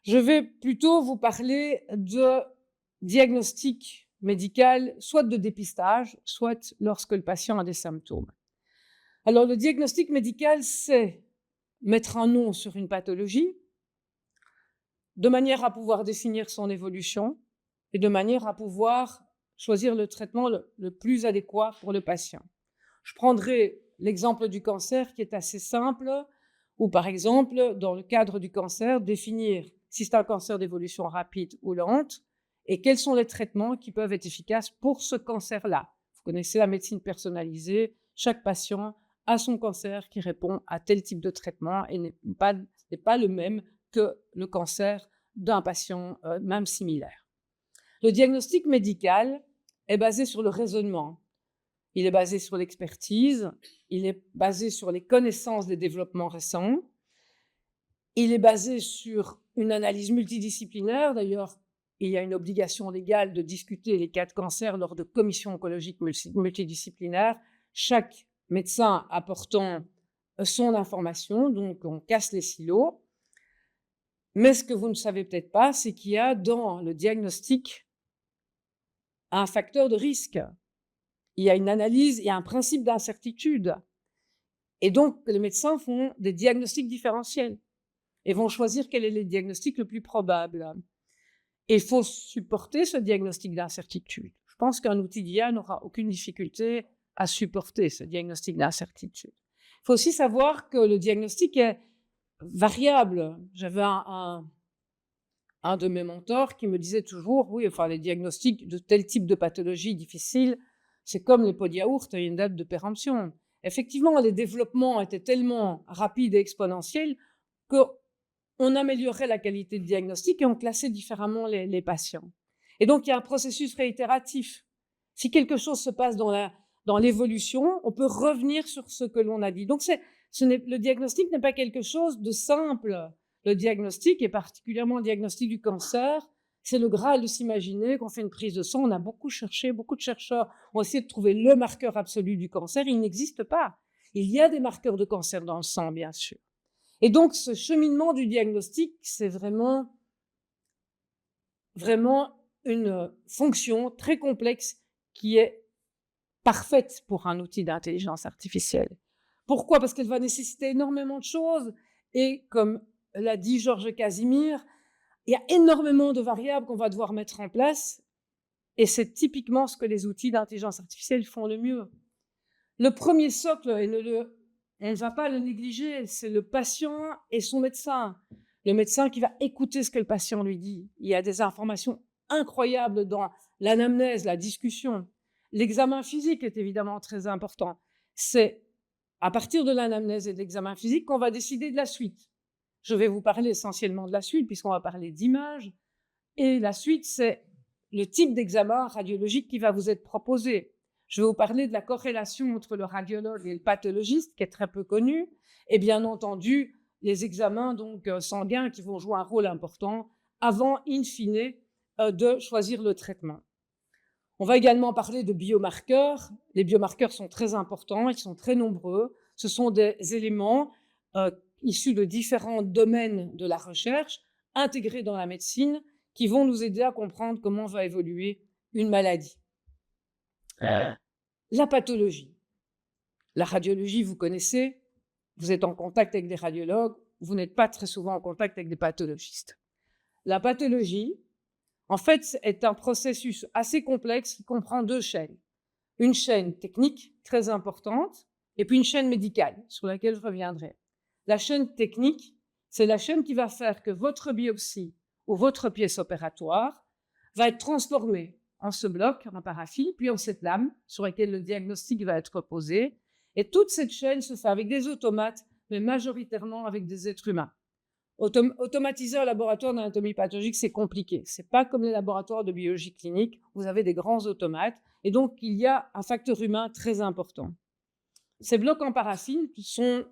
Je vais plutôt vous parler de diagnostic médical, soit de dépistage, soit lorsque le patient a des symptômes. Alors, le diagnostic médical, c'est mettre un nom sur une pathologie, de manière à pouvoir définir son évolution et de manière à pouvoir choisir le traitement le plus adéquat pour le patient. Je prendrai l'exemple du cancer qui est assez simple, ou par exemple, dans le cadre du cancer, définir si c'est un cancer d'évolution rapide ou lente et quels sont les traitements qui peuvent être efficaces pour ce cancer-là. Vous connaissez la médecine personnalisée, chaque patient a son cancer qui répond à tel type de traitement et n'est pas le même que le cancer d'un patient même similaire. Le diagnostic médical est basé sur le raisonnement. Il est basé sur l'expertise, il est basé sur les connaissances des développements récents, il est basé sur une analyse multidisciplinaire. D'ailleurs, il y a une obligation légale de discuter les cas de cancer lors de commissions oncologiques multidisciplinaires, chaque médecin apportant son information, donc on casse les silos. Mais ce que vous ne savez peut-être pas, c'est qu'il y a dans le diagnostic un facteur de risque. Il y a une analyse, il y a un principe d'incertitude. Et donc, les médecins font des diagnostics différentiels et vont choisir quel est le diagnostic le plus probable. Et il faut supporter ce diagnostic d'incertitude. Je pense qu'un outil d'IA n'aura aucune difficulté à supporter ce diagnostic d'incertitude. Il faut aussi savoir que le diagnostic est variable. J'avais un de mes mentors qui me disait toujours, oui, enfin, les diagnostics de tel type de pathologie difficile, c'est comme les pots de yaourt, il y a une date de péremption. Effectivement, les développements étaient tellement rapides et exponentiels qu'on améliorait la qualité de diagnostic et on classait différemment les patients. Et donc, il y a un processus réitératif. Si quelque chose se passe dans l'évolution, on peut revenir sur ce que l'on a dit. Donc, le diagnostic n'est pas quelque chose de simple. Le diagnostic, et particulièrement le diagnostic du cancer, c'est le Graal de s'imaginer qu'on fait une prise de sang. On a beaucoup cherché, beaucoup de chercheurs ont essayé de trouver le marqueur absolu du cancer. Il n'existe pas. Il y a des marqueurs de cancer dans le sang, bien sûr. Et donc, ce cheminement du diagnostic, c'est vraiment une fonction très complexe qui est parfaite pour un outil d'intelligence artificielle. Pourquoi? Parce qu'elle va nécessiter énormément de choses et comme l'a dit Georges Casimir, il y a énormément de variables qu'on va devoir mettre en place et c'est typiquement ce que les outils d'intelligence artificielle font le mieux. Le premier socle, on ne va pas le négliger, c'est le patient et son médecin. Le médecin qui va écouter ce que le patient lui dit. Il y a des informations incroyables dans l'anamnèse, la discussion. L'examen physique est évidemment très important. C'est à partir de l'anamnèse et de l'examen physique qu'on va décider de la suite. Je vais vous parler essentiellement de la suite puisqu'on va parler d'images. Et la suite, c'est le type d'examen radiologique qui va vous être proposé. Je vais vous parler de la corrélation entre le radiologue et le pathologiste, qui est très peu connue, et bien entendu, les examens sanguins qui vont jouer un rôle important avant, in fine, de choisir le traitement. On va également parler de biomarqueurs. Les biomarqueurs sont très importants, ils sont très nombreux. Ce sont des éléments issus de différents domaines de la recherche, intégrés dans la médecine, qui vont nous aider à comprendre comment va évoluer une maladie. La pathologie. La radiologie, vous connaissez, vous êtes en contact avec des radiologues, vous n'êtes pas très souvent en contact avec des pathologistes. La pathologie, en fait, est un processus assez complexe qui comprend deux chaînes. Une chaîne technique très importante et puis une chaîne médicale sur laquelle je reviendrai. La chaîne technique, c'est la chaîne qui va faire que votre biopsie ou votre pièce opératoire va être transformée en ce bloc, en paraffin, puis en cette lame sur laquelle le diagnostic va être posé. Et toute cette chaîne se fait avec des automates, mais majoritairement avec des êtres humains. Automatiser un laboratoire d'anatomie pathologique, c'est compliqué. Ce n'est pas comme les laboratoires de biologie clinique, vous avez des grands automates, et donc il y a un facteur humain très important. Ces blocs en paraffin sont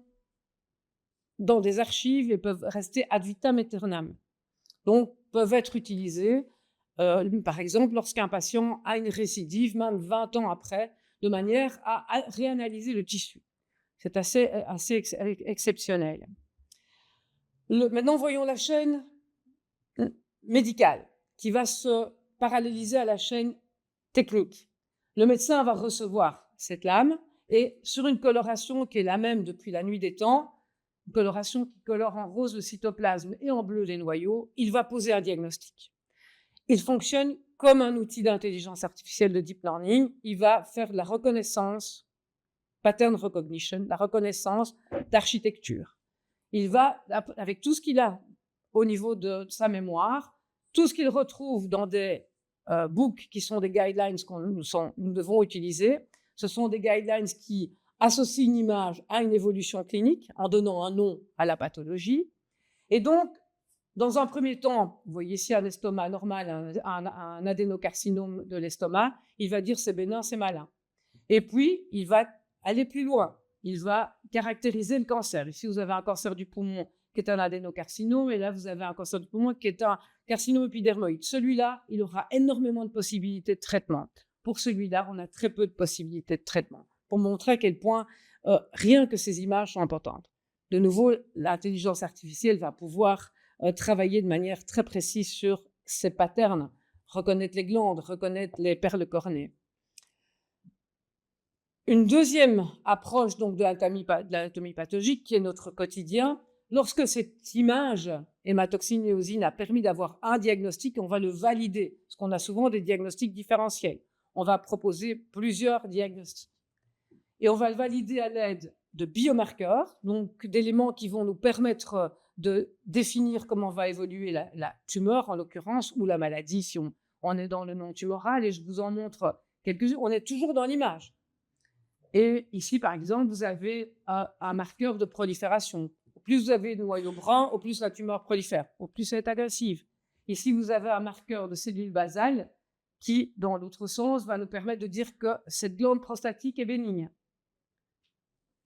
dans des archives et peuvent rester ad vitam aeternam. Donc, peuvent être utilisés, par exemple, lorsqu'un patient a une récidive, même 20 ans après, de manière à réanalyser le tissu. C'est assez exceptionnel. Maintenant, voyons la chaîne médicale qui va se paralléliser à la chaîne technique. Le médecin va recevoir cette lame et sur une coloration qui est la même depuis la nuit des temps, une coloration qui colore en rose le cytoplasme et en bleu les noyaux, il va poser un diagnostic. Il fonctionne comme un outil d'intelligence artificielle de deep learning. Il va faire de la reconnaissance, pattern recognition, la reconnaissance d'architecture. Il va, avec tout ce qu'il a au niveau de sa mémoire, tout ce qu'il retrouve dans des books qui sont des guidelines que nous devons utiliser, ce sont des guidelines qui associent une image à une évolution clinique en donnant un nom à la pathologie. Et donc, dans un premier temps, vous voyez ici un estomac normal, un adénocarcinome de l'estomac, il va dire c'est bénin, c'est malin. Et puis, il va aller plus loin. Il va caractériser le cancer. Ici, vous avez un cancer du poumon qui est un adénocarcinome, et là, vous avez un cancer du poumon qui est un carcinome épidermoïde. Celui-là, il aura énormément de possibilités de traitement. Pour celui-là, on a très peu de possibilités de traitement, pour montrer à quel point rien que ces images sont importantes. De nouveau, l'intelligence artificielle va pouvoir travailler de manière très précise sur ces patterns, reconnaître les glandes, reconnaître les perles cornées. Une deuxième approche donc de l'anatomie pathologique, qui est notre quotidien, lorsque cette image hématoxine-éosine a permis d'avoir un diagnostic, on va le valider, parce qu'on a souvent des diagnostics différentiels. On va proposer plusieurs diagnostics. Et on va le valider à l'aide de biomarqueurs, donc d'éléments qui vont nous permettre de définir comment va évoluer la tumeur, en l'occurrence, ou la maladie, si on est dans le non tumoral, et je vous en montre quelques-uns. On est toujours dans l'image. Et ici, par exemple, vous avez un marqueur de prolifération. Au plus vous avez de noyaux bruns, au plus la tumeur prolifère, au plus elle est agressive. Ici, vous avez un marqueur de cellules basales qui, dans l'autre sens, va nous permettre de dire que cette glande prostatique est bénigne.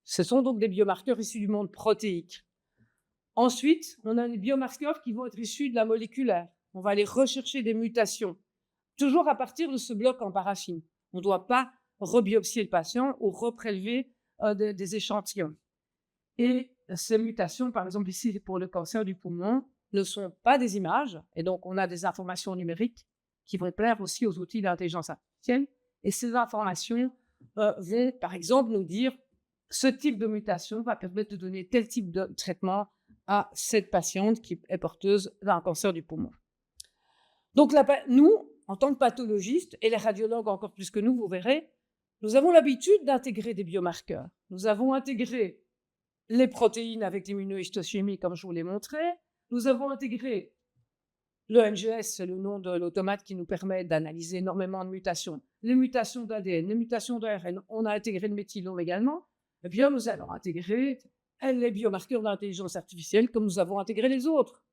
Ce sont donc des biomarqueurs issus du monde protéique. Ensuite, on a des biomarqueurs qui vont être issus de la moléculaire. On va aller rechercher des mutations, toujours à partir de ce bloc en paraffine. On ne doit pas rebiopsier le patient ou reprélever des échantillons. Et ces mutations, par exemple ici pour le cancer du poumon, ne sont pas des images, et donc on a des informations numériques qui vont plaire aussi aux outils d'intelligence artificielle. Et ces informations vont, par exemple, nous dire ce type de mutation va permettre de donner tel type de traitement à cette patiente qui est porteuse d'un cancer du poumon. Donc nous, en tant que pathologistes, et les radiologues encore plus que nous, vous verrez, nous avons l'habitude d'intégrer des biomarqueurs. Nous avons intégré les protéines avec l'immunohistochimie, comme je vous l'ai montré. Nous avons intégré le NGS, c'est le nom de l'automate qui nous permet d'analyser énormément de mutations. Les mutations d'ADN, les mutations d'ARN, on a intégré le méthylome également. Eh bien, nous allons intégrer les biomarqueurs d'intelligence artificielle comme nous avons intégré les autres.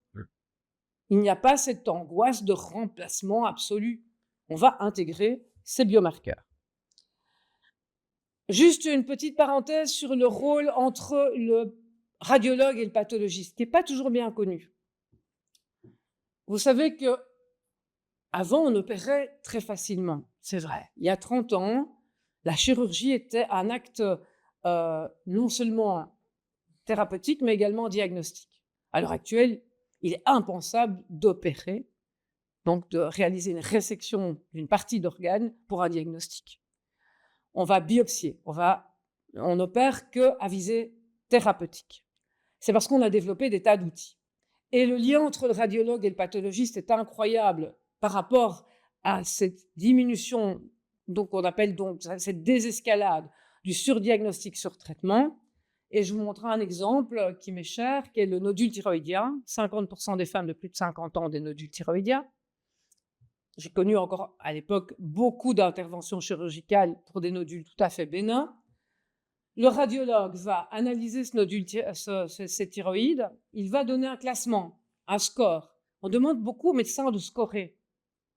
Il n'y a pas cette angoisse de remplacement absolu. On va intégrer ces biomarqueurs. Juste une petite parenthèse sur le rôle entre le radiologue et le pathologiste, qui n'est pas toujours bien connu. Vous savez qu'avant, on opérait très facilement, c'est vrai. Il y a 30 ans, la chirurgie était un acte non seulement thérapeutique, mais également diagnostique. À l'heure actuelle, il est impensable d'opérer, donc de réaliser une résection d'une partie d'organe pour un diagnostic. On va biopsier, on n'opère qu'à visée thérapeutique. C'est parce qu'on a développé des tas d'outils. Et le lien entre le radiologue et le pathologiste est incroyable par rapport à cette diminution, donc on appelle donc cette désescalade du surdiagnostic sur traitement. Et je vous montre un exemple qui m'est cher, qui est le nodule thyroïdien. 50% des femmes de plus de 50 ans ont des nodules thyroïdiens. J'ai connu encore à l'époque beaucoup d'interventions chirurgicales pour des nodules tout à fait bénins. Le radiologue va analyser ce nodule, ces thyroïdes. Il va donner un classement, un score. On demande beaucoup aux médecins de scorer.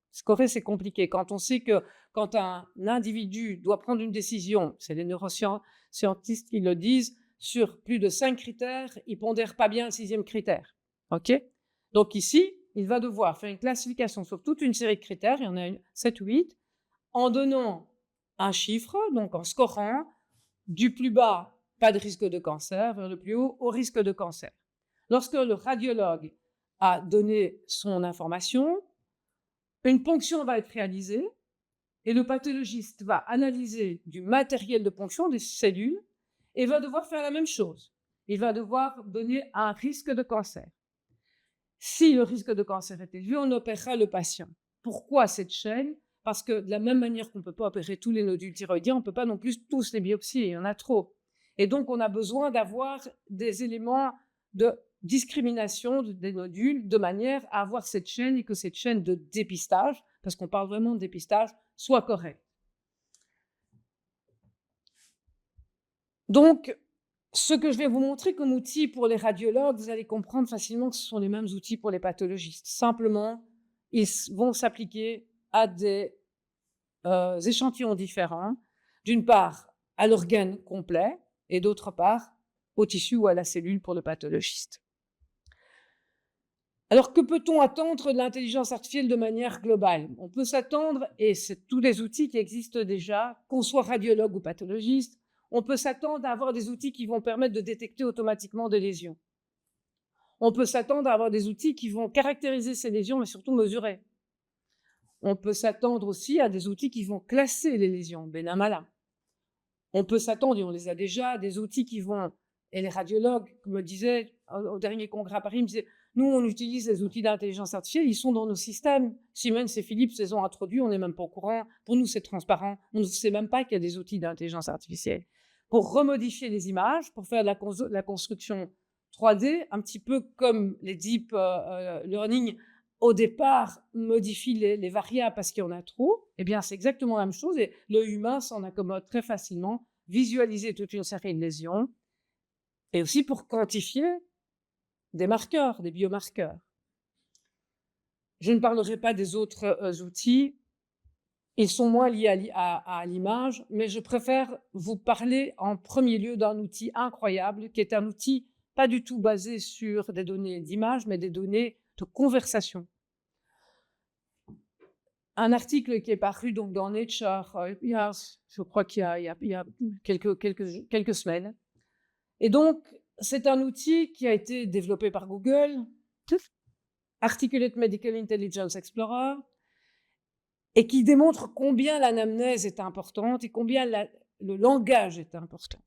Scorer, c'est compliqué. Quand on sait que quand un individu doit prendre une décision, c'est les neuroscientistes qui le disent, sur plus de 5 critères, il ne pondère pas bien le 6e critère. Okay ? Donc ici, il va devoir faire une classification sur toute une série de critères, il y en a 7 ou 8, en donnant un chiffre, donc en scorant, du plus bas, pas de risque de cancer, vers le plus haut, au risque de cancer. Lorsque le radiologue a donné son information, une ponction va être réalisée et le pathologiste va analyser du matériel de ponction, des cellules, et va devoir faire la même chose. il va devoir donner un risque de cancer. Si le risque de cancer est élevé, on opérera le patient. Pourquoi cette chaîne? Parce que de la même manière qu'on ne peut pas opérer tous les nodules thyroïdiens, on ne peut pas non plus tous les biopsier, il y en a trop. Et donc, on a besoin d'avoir des éléments de discrimination des nodules de manière à avoir cette chaîne et que cette chaîne de dépistage, parce qu'on parle vraiment de dépistage, soit correcte. Donc, ce que je vais vous montrer comme outil pour les radiologues, vous allez comprendre facilement que ce sont les mêmes outils pour les pathologistes. Simplement, ils vont s'appliquer à des échantillons différents, d'une part à l'organe complet et d'autre part au tissu ou à la cellule pour le pathologiste. Alors, que peut-on attendre de l'intelligence artificielle de manière globale? On peut s'attendre, et c'est tous les outils qui existent déjà, qu'on soit radiologue ou pathologiste, on peut s'attendre à avoir des outils qui vont permettre de détecter automatiquement des lésions. On peut s'attendre à avoir des outils qui vont caractériser ces lésions, mais surtout mesurer. On peut s'attendre aussi à des outils qui vont classer les lésions, Benamala. On peut s'attendre, et on les a déjà, à des outils qui vont, et les radiologues me disaient, au dernier congrès à Paris, ils me disaient, nous, on utilise les outils d'intelligence artificielle, ils sont dans nos systèmes. Siemens et Philips les ont introduits, on n'est même pas au courant. Pour nous, c'est transparent. On ne sait même pas qu'il y a des outils d'intelligence artificielle. Pour remodifier les images, pour faire de la construction 3D, un petit peu comme les deep learning, au départ, modifient les variables parce qu'il y en a trop, eh bien, c'est exactement la même chose. Et l'œil humain s'en accommode très facilement, visualiser toute une série de lésions, et aussi pour quantifier des marqueurs, des biomarqueurs. Je ne parlerai pas des autres outils, ils sont moins liés à l'image, mais je préfère vous parler en premier lieu d'un outil incroyable, qui est un outil pas du tout basé sur des données d'image, mais des données de conversation. Un article qui est paru donc dans Nature, je crois qu'il y a quelques semaines. Et donc, c'est un outil qui a été développé par Google, Articulate Medical Intelligence Explorer, et qui démontre combien l'anamnèse est importante et combien le langage est important.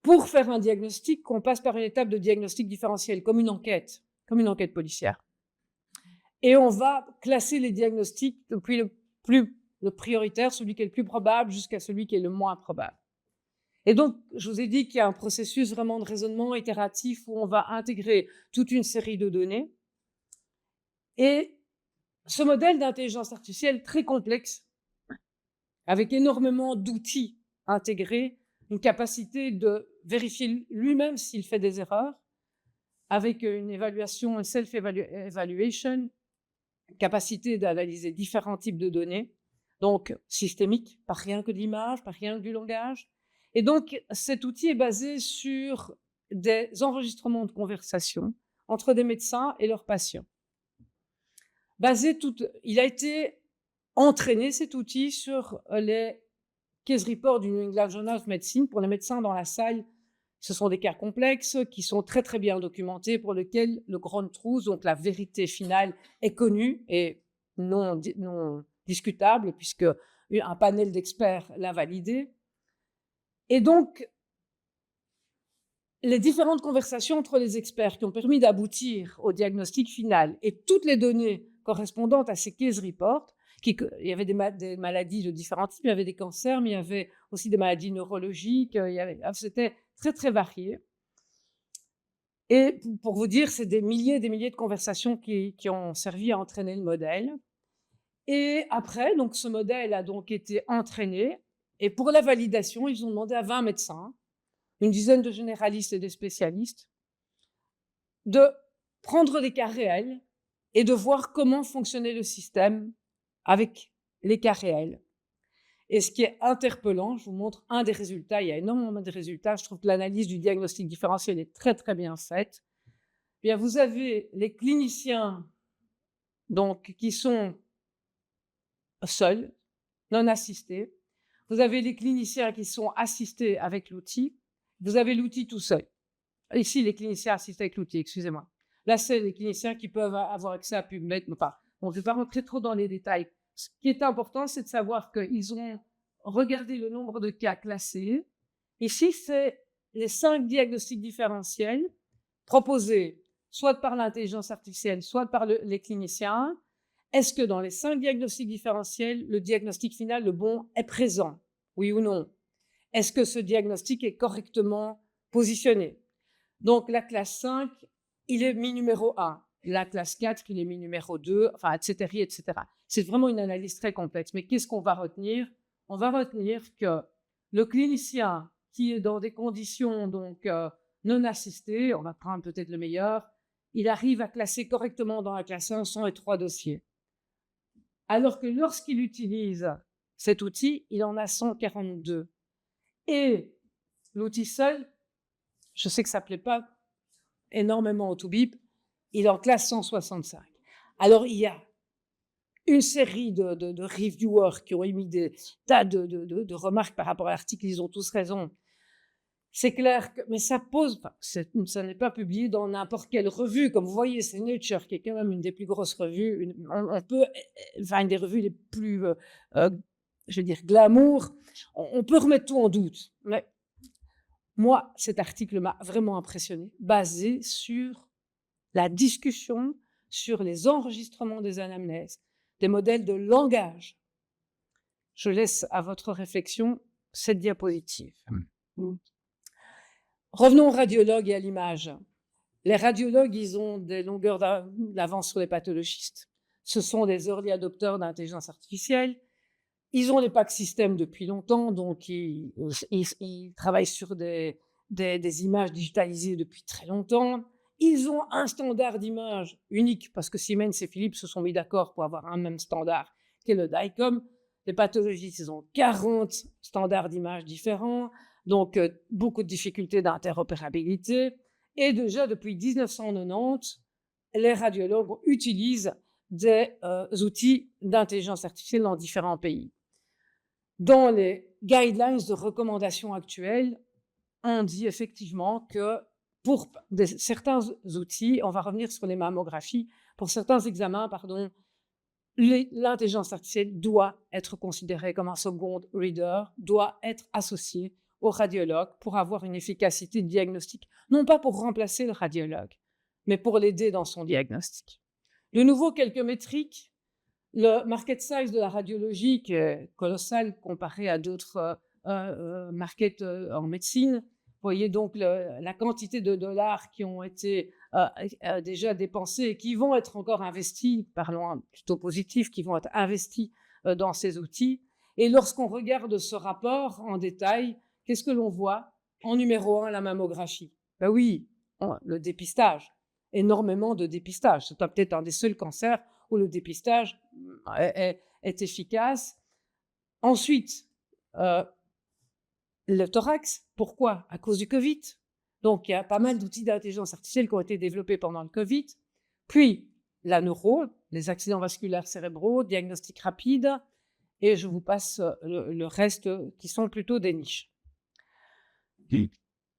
Pour faire un diagnostic, on passe par une étape de diagnostic différentiel, comme une enquête policière. Et on va classer les diagnostics depuis le prioritaire, celui qui est le plus probable, jusqu'à celui qui est le moins probable. Et donc, je vous ai dit qu'il y a un processus vraiment de raisonnement itératif où on va intégrer toute une série de données. Et ce modèle d'intelligence artificielle très complexe, avec énormément d'outils intégrés, une capacité de vérifier lui-même s'il fait des erreurs, avec une évaluation, une self-evaluation, capacité d'analyser différents types de données, donc systémique, pas rien que de l'image, pas rien que du langage. Et donc, cet outil est basé sur des enregistrements de conversations entre des médecins et leurs patients. Il a été entraîné, cet outil, sur les case reports du New England Journal of Medicine. Pour les médecins dans la salle, ce sont des cas complexes qui sont très très bien documentés, pour lesquels le grand truth, donc la vérité finale, est connue et non discutable, puisque un panel d'experts l'a validé. Et donc, les différentes conversations entre les experts qui ont permis d'aboutir au diagnostic final et toutes les données correspondantes à ces case reports, il y avait des maladies de différents types, il y avait des cancers, mais il y avait aussi des maladies neurologiques, c'était très très varié. Et pour vous dire, c'est des milliers de conversations qui ont servi à entraîner le modèle. Et après, donc, ce modèle a donc été entraîné. Et pour la validation, ils ont demandé à 20 médecins, une dizaine de généralistes et des spécialistes, de prendre des cas réels et de voir comment fonctionnait le système avec les cas réels. Et ce qui est interpellant, je vous montre un des résultats, il y a énormément de résultats, je trouve que l'analyse du diagnostic différentiel est très très bien faite. Bien, vous avez les cliniciens donc, qui sont seuls, non assistés. Vous avez les cliniciens qui sont assistés avec l'outil. Vous avez l'outil tout seul. Ici, les cliniciens assistés avec l'outil, excusez-moi. Là, c'est les cliniciens qui peuvent avoir accès à PubMed. Enfin, bon, je ne vais pas rentrer trop dans les détails. Ce qui est important, c'est de savoir qu'ils ont regardé le nombre de cas classés Ici, c'est les 5 diagnostics différentiels proposés soit par l'intelligence artificielle, soit par les cliniciens. Est-ce que dans les 5 diagnostics différentiels, le diagnostic final, le bon, est présent? Oui ou non? Est-ce que ce diagnostic est correctement positionné? Donc, la classe 5, il est mis numéro 1. La classe 4, il est mis numéro 2, enfin, etc., etc. C'est vraiment une analyse très complexe. Mais qu'est-ce qu'on va retenir? On va retenir que le clinicien qui est dans des conditions donc non assistées, on va prendre peut-être le meilleur, il arrive à classer correctement dans la classe 1 103 dossiers. Alors que lorsqu'il utilise cet outil, il en a 142. Et l'outil seul, je sais que ça ne plaît pas énormément au Toubib, il en classe 165. Alors, il y a une série de reviewers qui ont émis des tas de remarques par rapport à l'article, ils ont tous raison. C'est clair que, mais ça pose, ça n'est pas publié dans n'importe quelle revue. Comme vous voyez, c'est Nature qui est quand même une des plus grosses revues, une des revues les plus, je veux dire, glamour. On peut remettre tout en doute. Mais moi, cet article m'a vraiment impressionné, basé sur la discussion, sur les enregistrements des anamnèses, des modèles de langage. Je laisse à votre réflexion cette diapositive. Revenons aux radiologues et à l'image. Les radiologues, ils ont des longueurs d'avance sur les pathologistes. Ce sont des early adopteurs d'intelligence artificielle. Ils ont les PAC systèmes depuis longtemps, donc ils travaillent sur des images digitalisées depuis très longtemps. Ils ont un standard d'image unique, parce que Siemens et Philips se sont mis d'accord pour avoir un même standard, qui est le DICOM. Les pathologistes, ils ont 40 standards d'image différents, donc beaucoup de difficultés d'interopérabilité. Et déjà, depuis 1990, les radiologues utilisent des outils d'intelligence artificielle dans différents pays. Dans les guidelines de recommandation actuelles, on dit effectivement que pour certains outils, on va revenir sur les mammographies, pour certains examens, l'intelligence artificielle doit être considérée comme un second reader, doit être associée au radiologue pour avoir une efficacité de diagnostic, non pas pour remplacer le radiologue, mais pour l'aider dans son diagnostic. De nouveau, quelques métriques. Le market size de la radiologie, qui est colossal comparé à d'autres markets en médecine. Vous voyez donc la quantité de dollars qui ont été déjà dépensés et qui vont être encore investis, parlons plutôt positif, qui vont être investis dans ces outils. Et lorsqu'on regarde ce rapport en détail, qu'est-ce que l'on voit? En numéro 1, la mammographie. Ben oui, le dépistage. Énormément de dépistage. C'est peut-être un des seuls cancers où le dépistage est efficace. Ensuite, le thorax. Pourquoi? À cause du Covid. Donc, il y a pas mal d'outils d'intelligence artificielle qui ont été développés pendant le Covid. Puis, la neuro, les accidents vasculaires cérébraux, diagnostic rapide. Et je vous passe le reste qui sont plutôt des niches.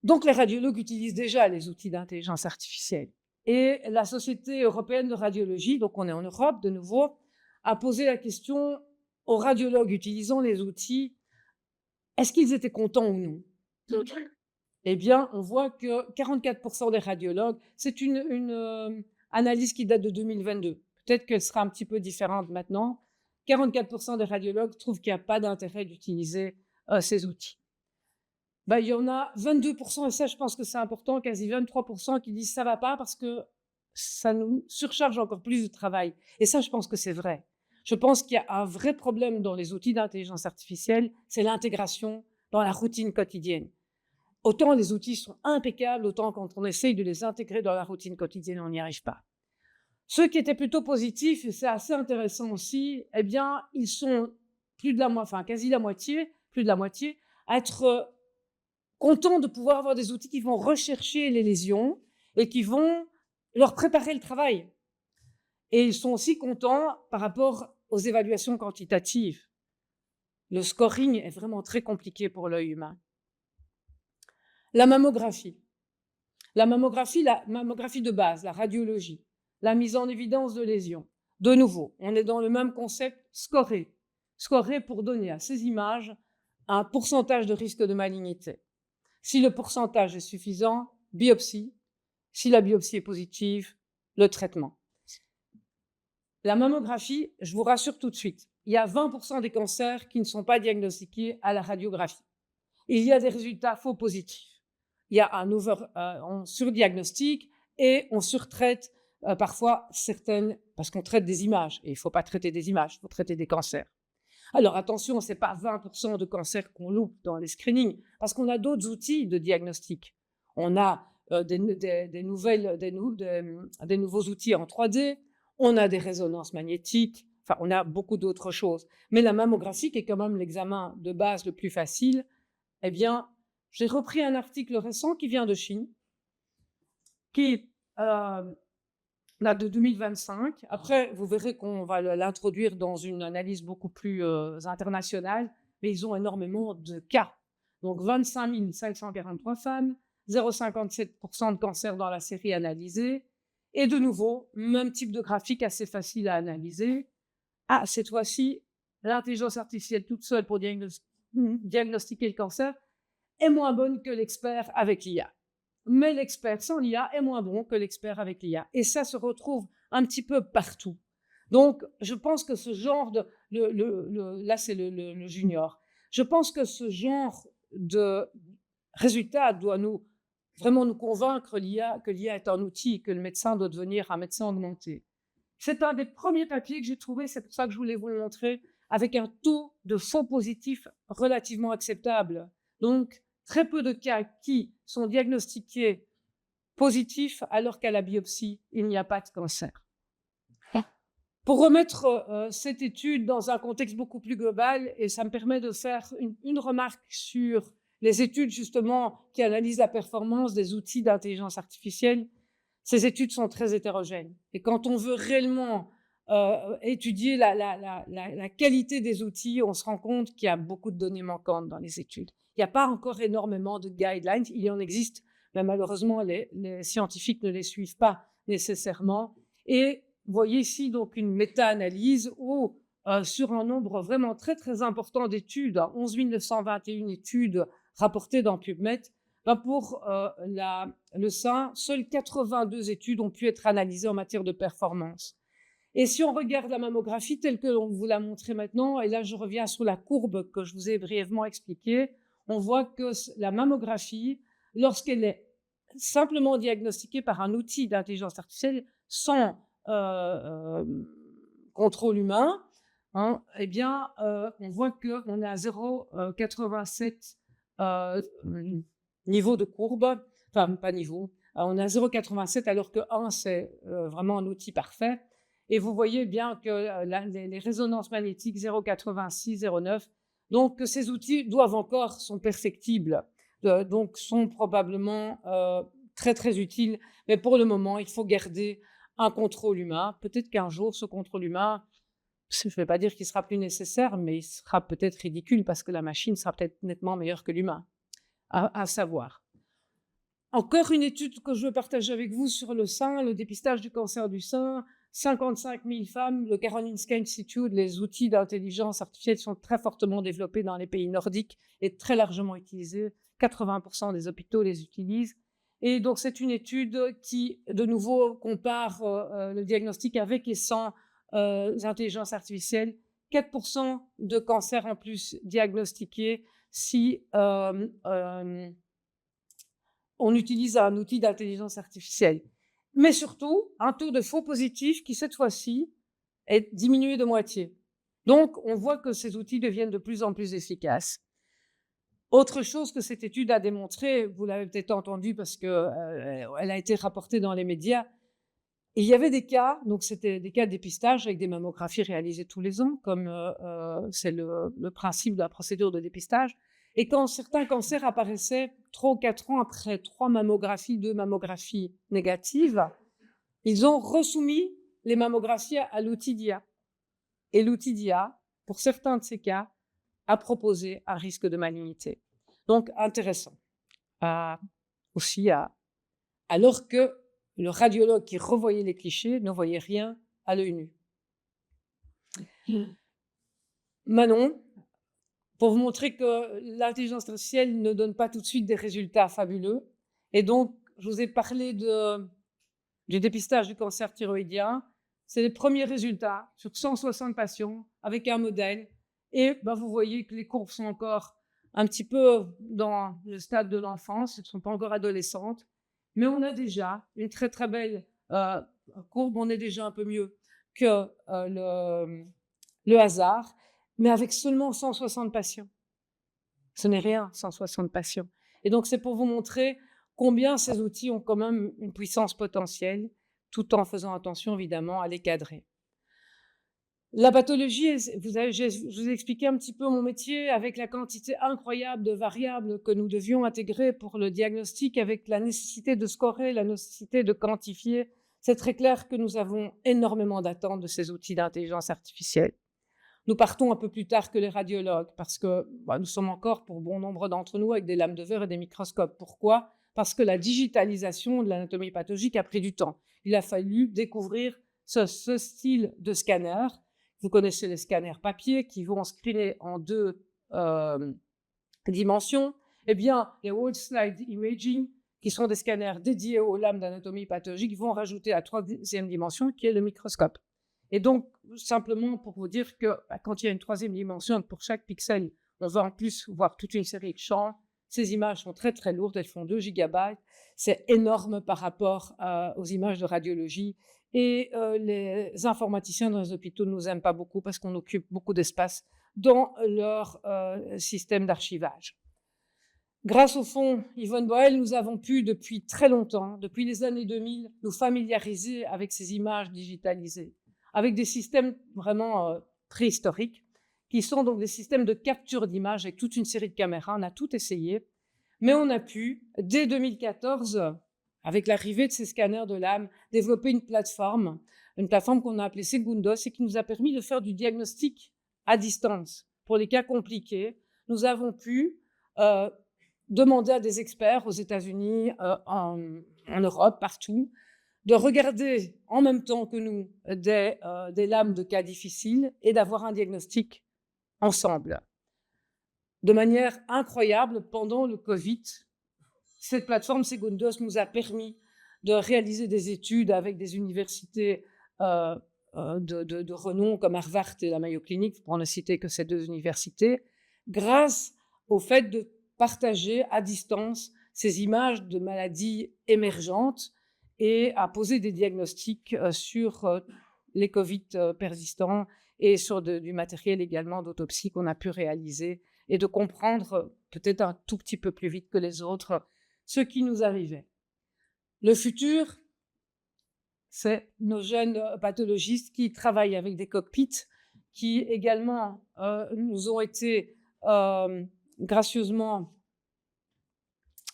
Donc, les radiologues utilisent déjà les outils d'intelligence artificielle. Et la Société européenne de radiologie, donc on est en Europe de nouveau, a posé la question aux radiologues utilisant les outils, est-ce qu'ils étaient contents ou non? Eh bien, on voit que 44% des radiologues, c'est une analyse qui date de 2022. Peut-être qu'elle sera un petit peu différente maintenant. 44% des radiologues trouvent qu'il n'y a pas d'intérêt d'utiliser ces outils. Ben, il y en a 22%, et ça je pense que c'est important, quasi 23% qui disent ça va pas parce que ça nous surcharge encore plus de travail. Et ça, je pense que c'est vrai. Je pense qu'il y a un vrai problème dans les outils d'intelligence artificielle, c'est l'intégration dans la routine quotidienne. Autant les outils sont impeccables, autant quand on essaye de les intégrer dans la routine quotidienne, on n'y arrive pas. Ceux qui étaient plutôt positifs, et c'est assez intéressant aussi, eh bien, ils sont quasi la moitié, plus de la moitié, à être contents de pouvoir avoir des outils qui vont rechercher les lésions et qui vont leur préparer le travail. Et ils sont aussi contents par rapport aux évaluations quantitatives. Le scoring est vraiment très compliqué pour l'œil humain. La mammographie. La mammographie de base, la radiologie, la mise en évidence de lésions. De nouveau, on est dans le même concept, scorer. Scorer pour donner à ces images un pourcentage de risque de malignité. Si le pourcentage est suffisant, biopsie. Si la biopsie est positive, le traitement. La mammographie, je vous rassure tout de suite, il y a 20% des cancers qui ne sont pas diagnostiqués à la radiographie. Il y a des résultats faux positifs. Il y a on surdiagnostique et on surtraite parfois certaines, parce qu'on traite des images, et il ne faut pas traiter des images, il faut traiter des cancers. Alors attention, ce n'est pas 20% de cancers qu'on loupe dans les screenings, parce qu'on a d'autres outils de diagnostic. On a des nouveaux outils en 3D, on a des résonances magnétiques, enfin on a beaucoup d'autres choses. Mais la mammographie, qui est quand même l'examen de base le plus facile, eh bien, j'ai repris un article récent qui vient de Chine, qui date de 2025. Après, vous verrez qu'on va l'introduire dans une analyse beaucoup plus internationale, mais ils ont énormément de cas. Donc, 25 543 femmes, 0,57% de cancer dans la série analysée, et de nouveau, même type de graphique assez facile à analyser. Ah, cette fois-ci, l'intelligence artificielle toute seule pour diagnostiquer le cancer est moins bonne que l'expert avec l'IA. Mais l'expert sans l'IA est moins bon que l'expert avec l'IA. Et ça se retrouve un petit peu partout. Donc, je pense que ce genre de... là, c'est le junior. Je pense que ce genre de résultat doit vraiment nous convaincre que l'IA est un outil, que le médecin doit devenir un médecin augmenté. C'est un des premiers papiers que j'ai trouvé, c'est pour ça que je voulais vous le montrer, avec un taux de faux positifs relativement acceptable. Donc, très peu de cas qui sont diagnostiqués positifs alors qu'à la biopsie, il n'y a pas de cancer. Pour remettre cette étude dans un contexte beaucoup plus global, et ça me permet de faire une remarque sur les études justement qui analysent la performance des outils d'intelligence artificielle, ces études sont très hétérogènes. Et quand on veut réellement étudier la qualité des outils, on se rend compte qu'il y a beaucoup de données manquantes dans les études. Il n'y a pas encore énormément de guidelines, il en existe, mais malheureusement, les scientifiques ne les suivent pas nécessairement. Et vous voyez ici donc une méta-analyse où, sur un nombre vraiment très, très important d'études, 11 921 études rapportées dans PubMed, pour le sein, seules 82 études ont pu être analysées en matière de performance. Et si on regarde la mammographie telle que l'on vous l'a montré maintenant, et là je reviens sur la courbe que je vous ai brièvement expliquée, on voit que la mammographie, lorsqu'elle est simplement diagnostiquée par un outil d'intelligence artificielle sans contrôle humain, hein, eh bien, on voit qu'on est à 0,87 niveau de courbe, enfin pas niveau, on est à 0,87 alors que 1 c'est vraiment un outil parfait. Et vous voyez bien que les résonances magnétiques 0,86, 0,9, donc ces outils sont perfectibles, donc sont probablement très très utiles. Mais pour le moment, il faut garder un contrôle humain. Peut-être qu'un jour, ce contrôle humain, je ne vais pas dire qu'il sera plus nécessaire, mais il sera peut-être ridicule parce que la machine sera peut-être nettement meilleure que l'humain, à savoir. Encore une étude que je veux partager avec vous sur le sein, le dépistage du cancer du sein. 55 000 femmes, le Karolinska Institute, les outils d'intelligence artificielle sont très fortement développés dans les pays nordiques et très largement utilisés. 80% des hôpitaux les utilisent. Et donc, c'est une étude qui, de nouveau, compare le diagnostic avec et sans intelligence artificielle. 4% de cancers en plus diagnostiqués si on utilise un outil d'intelligence artificielle. Mais surtout, un taux de faux positifs qui, cette fois-ci, est diminué de moitié. Donc, on voit que ces outils deviennent de plus en plus efficaces. Autre chose que cette étude a démontré, vous l'avez peut-être entendu parce qu'elle a été rapportée dans les médias, il y avait des cas, donc c'était des cas de dépistage avec des mammographies réalisées tous les ans, comme c'est le principe de la procédure de dépistage. Et quand certains cancers apparaissaient 3 ou 4 ans après 3 mammographies, 2 mammographies négatives, ils ont resoumis les mammographies à l'outil d'IA. Et l'outil d'IA, pour certains de ces cas, a proposé un risque de malignité. Donc, intéressant. Alors que le radiologue qui revoyait les clichés ne voyait rien à l'œil nu. Manon, pour vous montrer que l'intelligence artificielle ne donne pas tout de suite des résultats fabuleux. Et donc, je vous ai parlé du dépistage du cancer thyroïdien. C'est les premiers résultats sur 160 patients avec un modèle. Et vous voyez que les courbes sont encore un petit peu dans le stade de l'enfance, elles ne sont pas encore adolescentes. Mais on a déjà une très, très belle courbe. On est déjà un peu mieux que le hasard, mais avec seulement 160 patients. Ce n'est rien, 160 patients. Et donc, c'est pour vous montrer combien ces outils ont quand même une puissance potentielle, tout en faisant attention, évidemment, à les cadrer. La pathologie, je vous ai expliqué un petit peu mon métier avec la quantité incroyable de variables que nous devions intégrer pour le diagnostic, avec la nécessité de scorer, la nécessité de quantifier. C'est très clair que nous avons énormément d'attentes de ces outils d'intelligence artificielle. Nous partons un peu plus tard que les radiologues parce que nous sommes encore, pour bon nombre d'entre nous, avec des lames de verre et des microscopes. Pourquoi ? Parce que la digitalisation de l'anatomie pathologique a pris du temps. Il a fallu découvrir ce style de scanner. Vous connaissez les scanners papier qui vont screener en 2 dimensions. Eh bien, les Whole Slide Imaging, qui sont des scanners dédiés aux lames d'anatomie pathologique, vont rajouter la 3e dimension qui est le microscope. Et donc, simplement pour vous dire que quand il y a une 3e dimension, pour chaque pixel, on va en plus voir toute une série de champs. Ces images sont très, très lourdes, elles font 2 gigabytes. C'est énorme par rapport aux images de radiologie. Et les informaticiens dans les hôpitaux ne nous aiment pas beaucoup parce qu'on occupe beaucoup d'espace dans leur système d'archivage. Grâce au fonds Yvonne Boel, nous avons pu depuis très longtemps, depuis les années 2000, nous familiariser avec ces images digitalisées, avec des systèmes vraiment préhistoriques, qui sont donc des systèmes de capture d'images avec toute une série de caméras. On a tout essayé, mais on a pu, dès 2014, avec l'arrivée de ces scanners de l'âme, développer une plateforme qu'on a appelée Segundos et qui nous a permis de faire du diagnostic à distance. Pour les cas compliqués, nous avons pu demander à des experts aux États-Unis, en Europe, partout, de regarder en même temps que nous des lames de cas difficiles et d'avoir un diagnostic ensemble. De manière incroyable, pendant le Covid, cette plateforme Segundos nous a permis de réaliser des études avec des universités de renom comme Harvard et la Mayo Clinic, pour ne citer que ces 2 universités, grâce au fait de partager à distance ces images de maladies émergentes et à poser des diagnostics sur les Covid persistants et sur du matériel également d'autopsie qu'on a pu réaliser et de comprendre peut-être un tout petit peu plus vite que les autres ce qui nous arrivait. Le futur, c'est nos jeunes pathologistes qui travaillent avec des cockpits qui également nous ont été gracieusement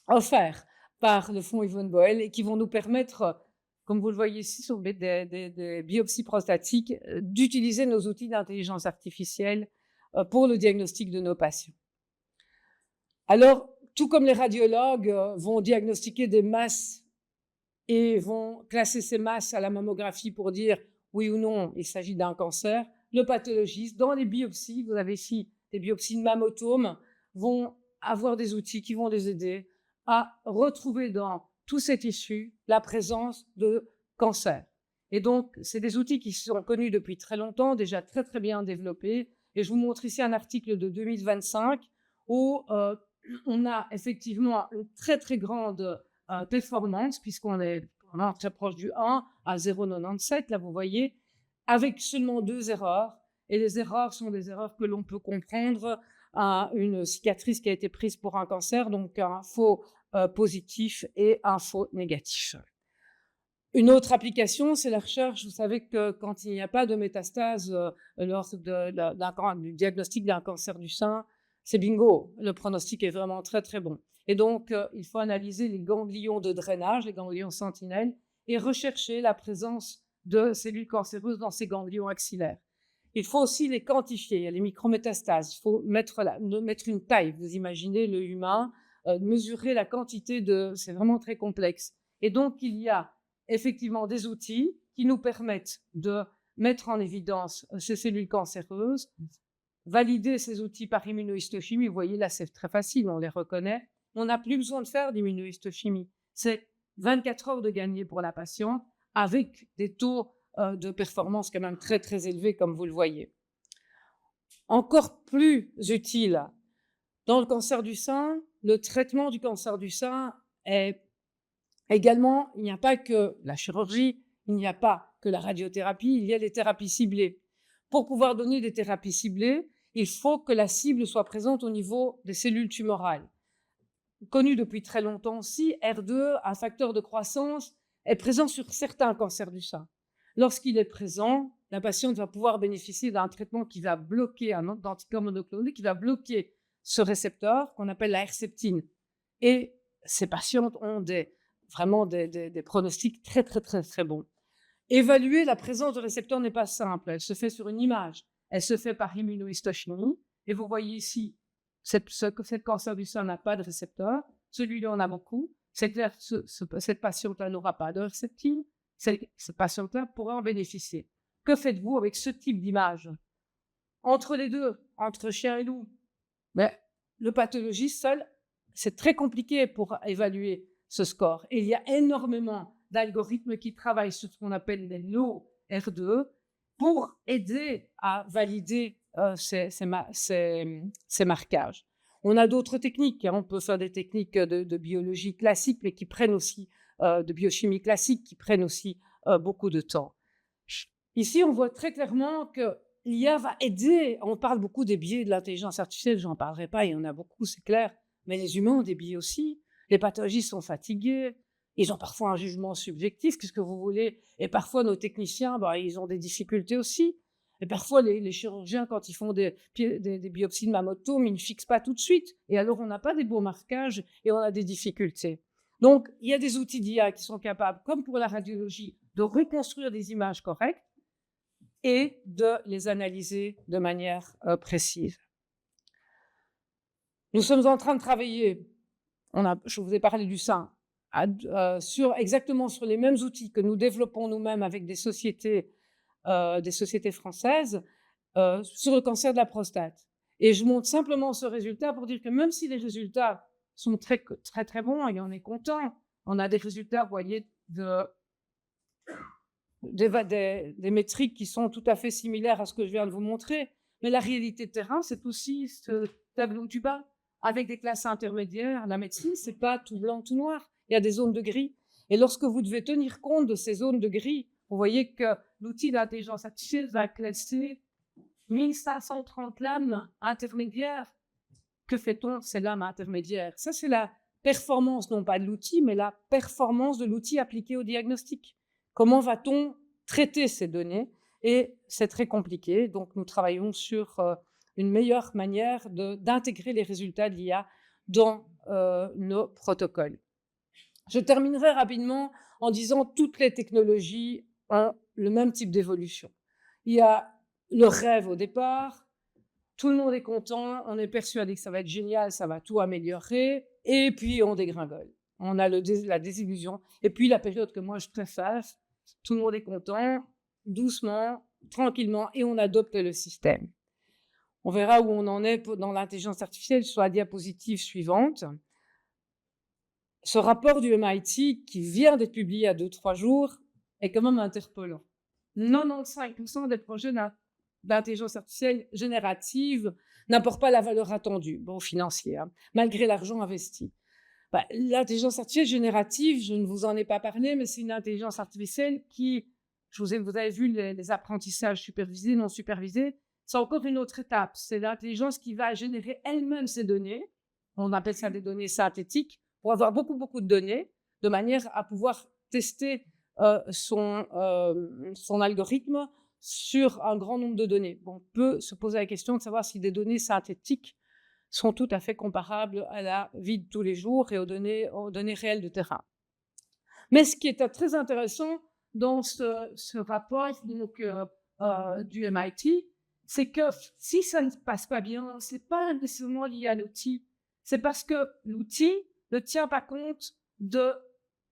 offerts par le fonds Yvonne Boel et qui vont nous permettre, comme vous le voyez ici sur des biopsies prostatiques, d'utiliser nos outils d'intelligence artificielle pour le diagnostic de nos patients. Alors, tout comme les radiologues vont diagnostiquer des masses et vont classer ces masses à la mammographie pour dire oui ou non il s'agit d'un cancer, le pathologiste, dans les biopsies, vous avez ici des biopsies de mammotomes, vont avoir des outils qui vont les aider à retrouver dans tous ces tissus la présence de cancer. Et donc, c'est des outils qui sont connus depuis très longtemps, déjà très très bien développés. Et je vous montre ici un article de 2025 où on a effectivement une très très grande performance, puisqu'on est vraiment très proche du 1 à 0,97, là vous voyez, avec seulement 2 erreurs. Et les erreurs sont des erreurs que l'on peut comprendre à une cicatrice qui a été prise pour un cancer, donc un faux positif et un faux négatif. Une autre application, c'est la recherche. Vous savez que quand il n'y a pas de métastase lors du diagnostic d'un cancer du sein, c'est bingo, le pronostic est vraiment très très bon. Et donc, il faut analyser les ganglions de drainage, les ganglions sentinelles, et rechercher la présence de cellules cancéreuses dans ces ganglions axillaires. Il faut aussi les quantifier, il y a les micrométastases, il faut mettre une taille, vous imaginez le humain, mesurer la quantité c'est vraiment très complexe. Et donc, il y a effectivement des outils qui nous permettent de mettre en évidence ces cellules cancéreuses valider ces outils par immunohistochimie, vous voyez là, c'est très facile, on les reconnaît. On n'a plus besoin de faire d'immunohistochimie. C'est 24 heures de gagner pour la patiente avec des taux de performance quand même très, très élevés, comme vous le voyez. Encore plus utile, dans le cancer du sein, le traitement du cancer du sein est également, il n'y a pas que la chirurgie, il n'y a pas que la radiothérapie, il y a les thérapies ciblées. Pour pouvoir donner des thérapies ciblées, il faut que la cible soit présente au niveau des cellules tumorales. Connu depuis très longtemps aussi, R2, un facteur de croissance, est présent sur certains cancers du sein. Lorsqu'il est présent, la patiente va pouvoir bénéficier d'un traitement qui va bloquer, un anticorps monoclonal qui va bloquer ce récepteur qu'on appelle la herceptine. Et ces patientes ont vraiment des pronostics très, très, très, très bons. Évaluer la présence de récepteurs n'est pas simple. Elle se fait sur une image. Elle se fait par immunohistochimie. Et vous voyez ici, cette cancer du sein n'a pas de récepteur. Celui-là en a beaucoup. C'est clair, cette patiente-là n'aura pas de herceptine. Cette patiente-là pourra en bénéficier. Que faites-vous avec ce type d'image? Entre les deux, entre chien et loup, le pathologiste seul, c'est très compliqué pour évaluer ce score. Et il y a énormément d'algorithmes qui travaillent sur ce qu'on appelle les low R2 pour aider à valider ces marquages. On a d'autres techniques. On peut faire des techniques de biologie classique, mais qui prennent aussi, de biochimie classique, qui prennent aussi beaucoup de temps. Ici, on voit très clairement que l'IA va aider. On parle beaucoup des biais de l'intelligence artificielle, je n'en parlerai pas, il y en a beaucoup, c'est clair. Mais les humains ont des biais aussi. Les pathologistes sont fatigués. Ils ont parfois un jugement subjectif, qu'est-ce que vous voulez. Et parfois, nos techniciens, ils ont des difficultés aussi. Et parfois, les chirurgiens, quand ils font des biopsies de mammotome, ils ne fixent pas tout de suite. Et alors, on n'a pas des beaux marquages et on a des difficultés. Donc, il y a des outils d'IA qui sont capables, comme pour la radiologie, de reconstruire des images correctes et de les analyser de manière précise. Nous sommes en train de travailler, je vous ai parlé du sein, exactement sur les mêmes outils que nous développons nous-mêmes avec des sociétés françaises sur le cancer de la prostate. Et je montre simplement ce résultat pour dire que même si les résultats sont très, très, très bons, et on est content, on a des résultats, vous voyez, des métriques qui sont tout à fait similaires à ce que je viens de vous montrer. Mais la réalité de terrain, c'est aussi ce tableau du bas. Avec des classes intermédiaires, la médecine, c'est pas tout blanc, tout noir. Il y a des zones de gris. Et lorsque vous devez tenir compte de ces zones de gris, vous voyez que l'outil d'intelligence artificielle va classer 1530 lames intermédiaires. Que fait-on de ces lames intermédiaires? Ça, c'est la performance, non pas de l'outil, mais la performance de l'outil appliqué au diagnostic. Comment va-t-on traiter ces données? Et c'est très compliqué. Donc, nous travaillons sur une meilleure manière d'intégrer les résultats de l'IA dans nos protocoles. Je terminerai rapidement en disant que toutes les technologies ont le même type d'évolution. Il y a le rêve au départ, tout le monde est content, on est persuadé que ça va être génial, ça va tout améliorer, et puis on dégringole. On a la désillusion. Et puis la période que moi je préfère, tout le monde est content, doucement, tranquillement, et on adopte le système. On verra où on en est dans l'intelligence artificielle sur la diapositive suivante. Ce rapport du MIT qui vient d'être publié il y a 2-3 jours est quand même interpellant. 95% des projets d'intelligence artificielle générative n'apportent pas la valeur attendue, financière, malgré l'argent investi. L'intelligence artificielle générative, je ne vous en ai pas parlé, mais c'est une intelligence artificielle qui, vous avez vu les apprentissages supervisés, non supervisés, c'est encore une autre étape. C'est l'intelligence qui va générer elle-même ces données. On appelle ça des données synthétiques, pour avoir beaucoup, beaucoup de données, de manière à pouvoir tester son algorithme sur un grand nombre de données. On peut se poser la question de savoir si des données synthétiques sont tout à fait comparables à la vie de tous les jours et aux données réelles de terrain. Mais ce qui est très intéressant dans ce rapport du MIT, c'est que si ça ne se passe pas bien, ce n'est pas nécessairement lié à l'outil. C'est parce que l'outil ne tient pas compte de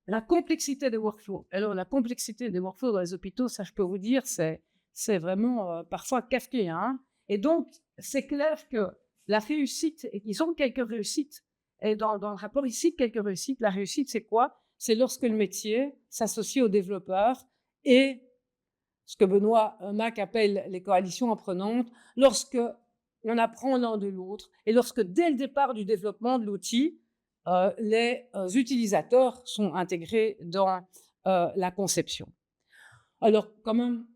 la complexité des workflows. Alors, la complexité des workflows dans les hôpitaux, ça, je peux vous dire, c'est vraiment parfois kafkaïen. Et donc, c'est clair que la réussite, et ils ont quelques réussites, et dans le rapport ici, quelques réussites. La réussite, c'est quoi? C'est lorsque le métier s'associe aux développeurs et ce que Benoît Mac appelle les coalitions apprenantes, lorsque on apprend l'un de l'autre et lorsque, dès le départ du développement de l'outil, les utilisateurs sont intégrés dans la conception. Alors, quand même,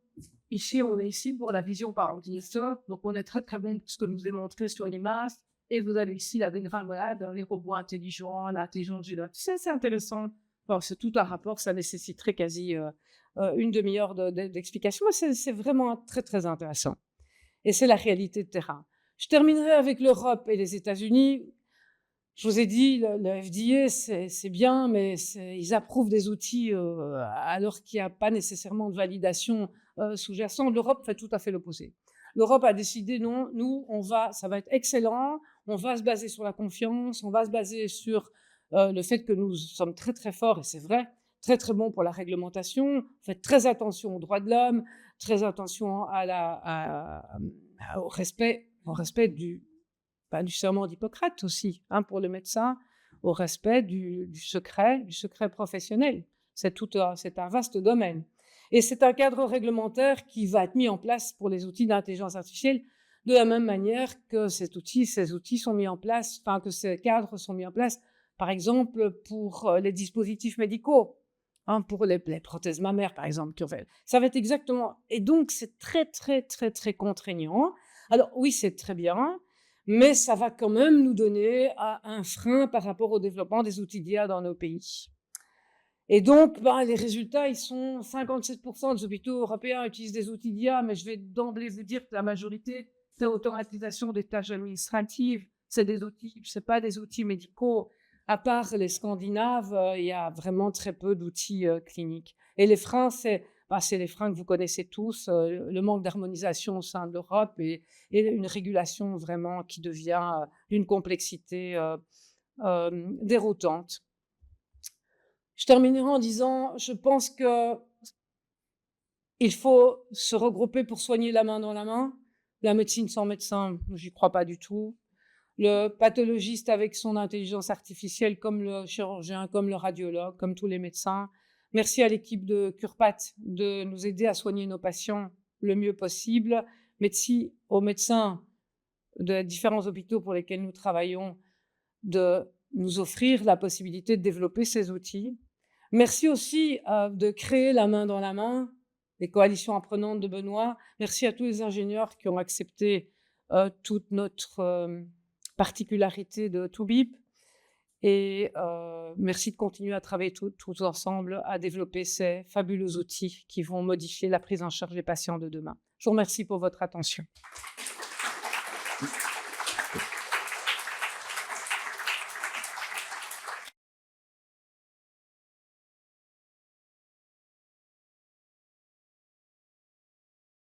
ici, on est ici pour la vision par utilisateur, donc on est très très bon pour ce que je vous ai montré sur l'image, et vous avez ici la dégringolade dans les robots intelligents, l'intelligence générale. C'est intéressant. Bon, c'est tout un rapport, ça nécessiterait quasi une demi-heure d'explication, mais c'est vraiment très très intéressant. Et c'est la réalité de terrain. Je terminerai avec l'Europe et les États-Unis. Je vous ai dit, le FDA, c'est bien, mais ils approuvent des outils alors qu'il n'y a pas nécessairement de validation sous-jacente. L'Europe fait tout à fait l'opposé. L'Europe a décidé, non, nous, ça va être excellent, on va se baser sur la confiance, on va se baser sur le fait que nous sommes très très forts, et c'est vrai, très très bons pour la réglementation, faites très attention aux droits de l'homme, très attention au respect du serment d'Hippocrate aussi, hein, pour le médecin, au respect du secret professionnel. C'est un vaste domaine. Et c'est un cadre réglementaire qui va être mis en place pour les outils d'intelligence artificielle de la même manière que ces outils sont mis en place, enfin que ces cadres sont mis en place, par exemple, pour les dispositifs médicaux, hein, pour les prothèses mammaires, par exemple. Ça va être exactement... Et donc, c'est très, très, très, très contraignant. Alors, oui, c'est très bien, mais ça va quand même nous donner un frein par rapport au développement des outils d'IA dans nos pays. Et donc, les résultats, ils sont 57% des hôpitaux européens utilisent des outils d'IA, mais je vais d'emblée vous dire que la majorité, c'est l'automatisation des tâches administratives, c'est pas des outils médicaux. À part les Scandinaves, il y a vraiment très peu d'outils cliniques. Et les freins, c'est les freins que vous connaissez tous, le manque d'harmonisation au sein de l'Europe et une régulation vraiment qui devient d'une complexité déroutante. Je terminerai en disant, je pense qu'il faut se regrouper pour soigner la main dans la main. La médecine sans médecin, j'y crois pas du tout. Le pathologiste avec son intelligence artificielle, comme le chirurgien, comme le radiologue, comme tous les médecins. Merci à l'équipe de Curpat de nous aider à soigner nos patients le mieux possible. Merci aux médecins de différents hôpitaux pour lesquels nous travaillons de nous offrir la possibilité de développer ces outils. Merci aussi de créer la main dans la main, les coalitions apprenantes de Benoît. Merci à tous les ingénieurs qui ont accepté toute notre particularité de Toubib. Et merci de continuer à travailler tous ensemble à développer ces fabuleux outils qui vont modifier la prise en charge des patients de demain. Je vous remercie pour votre attention.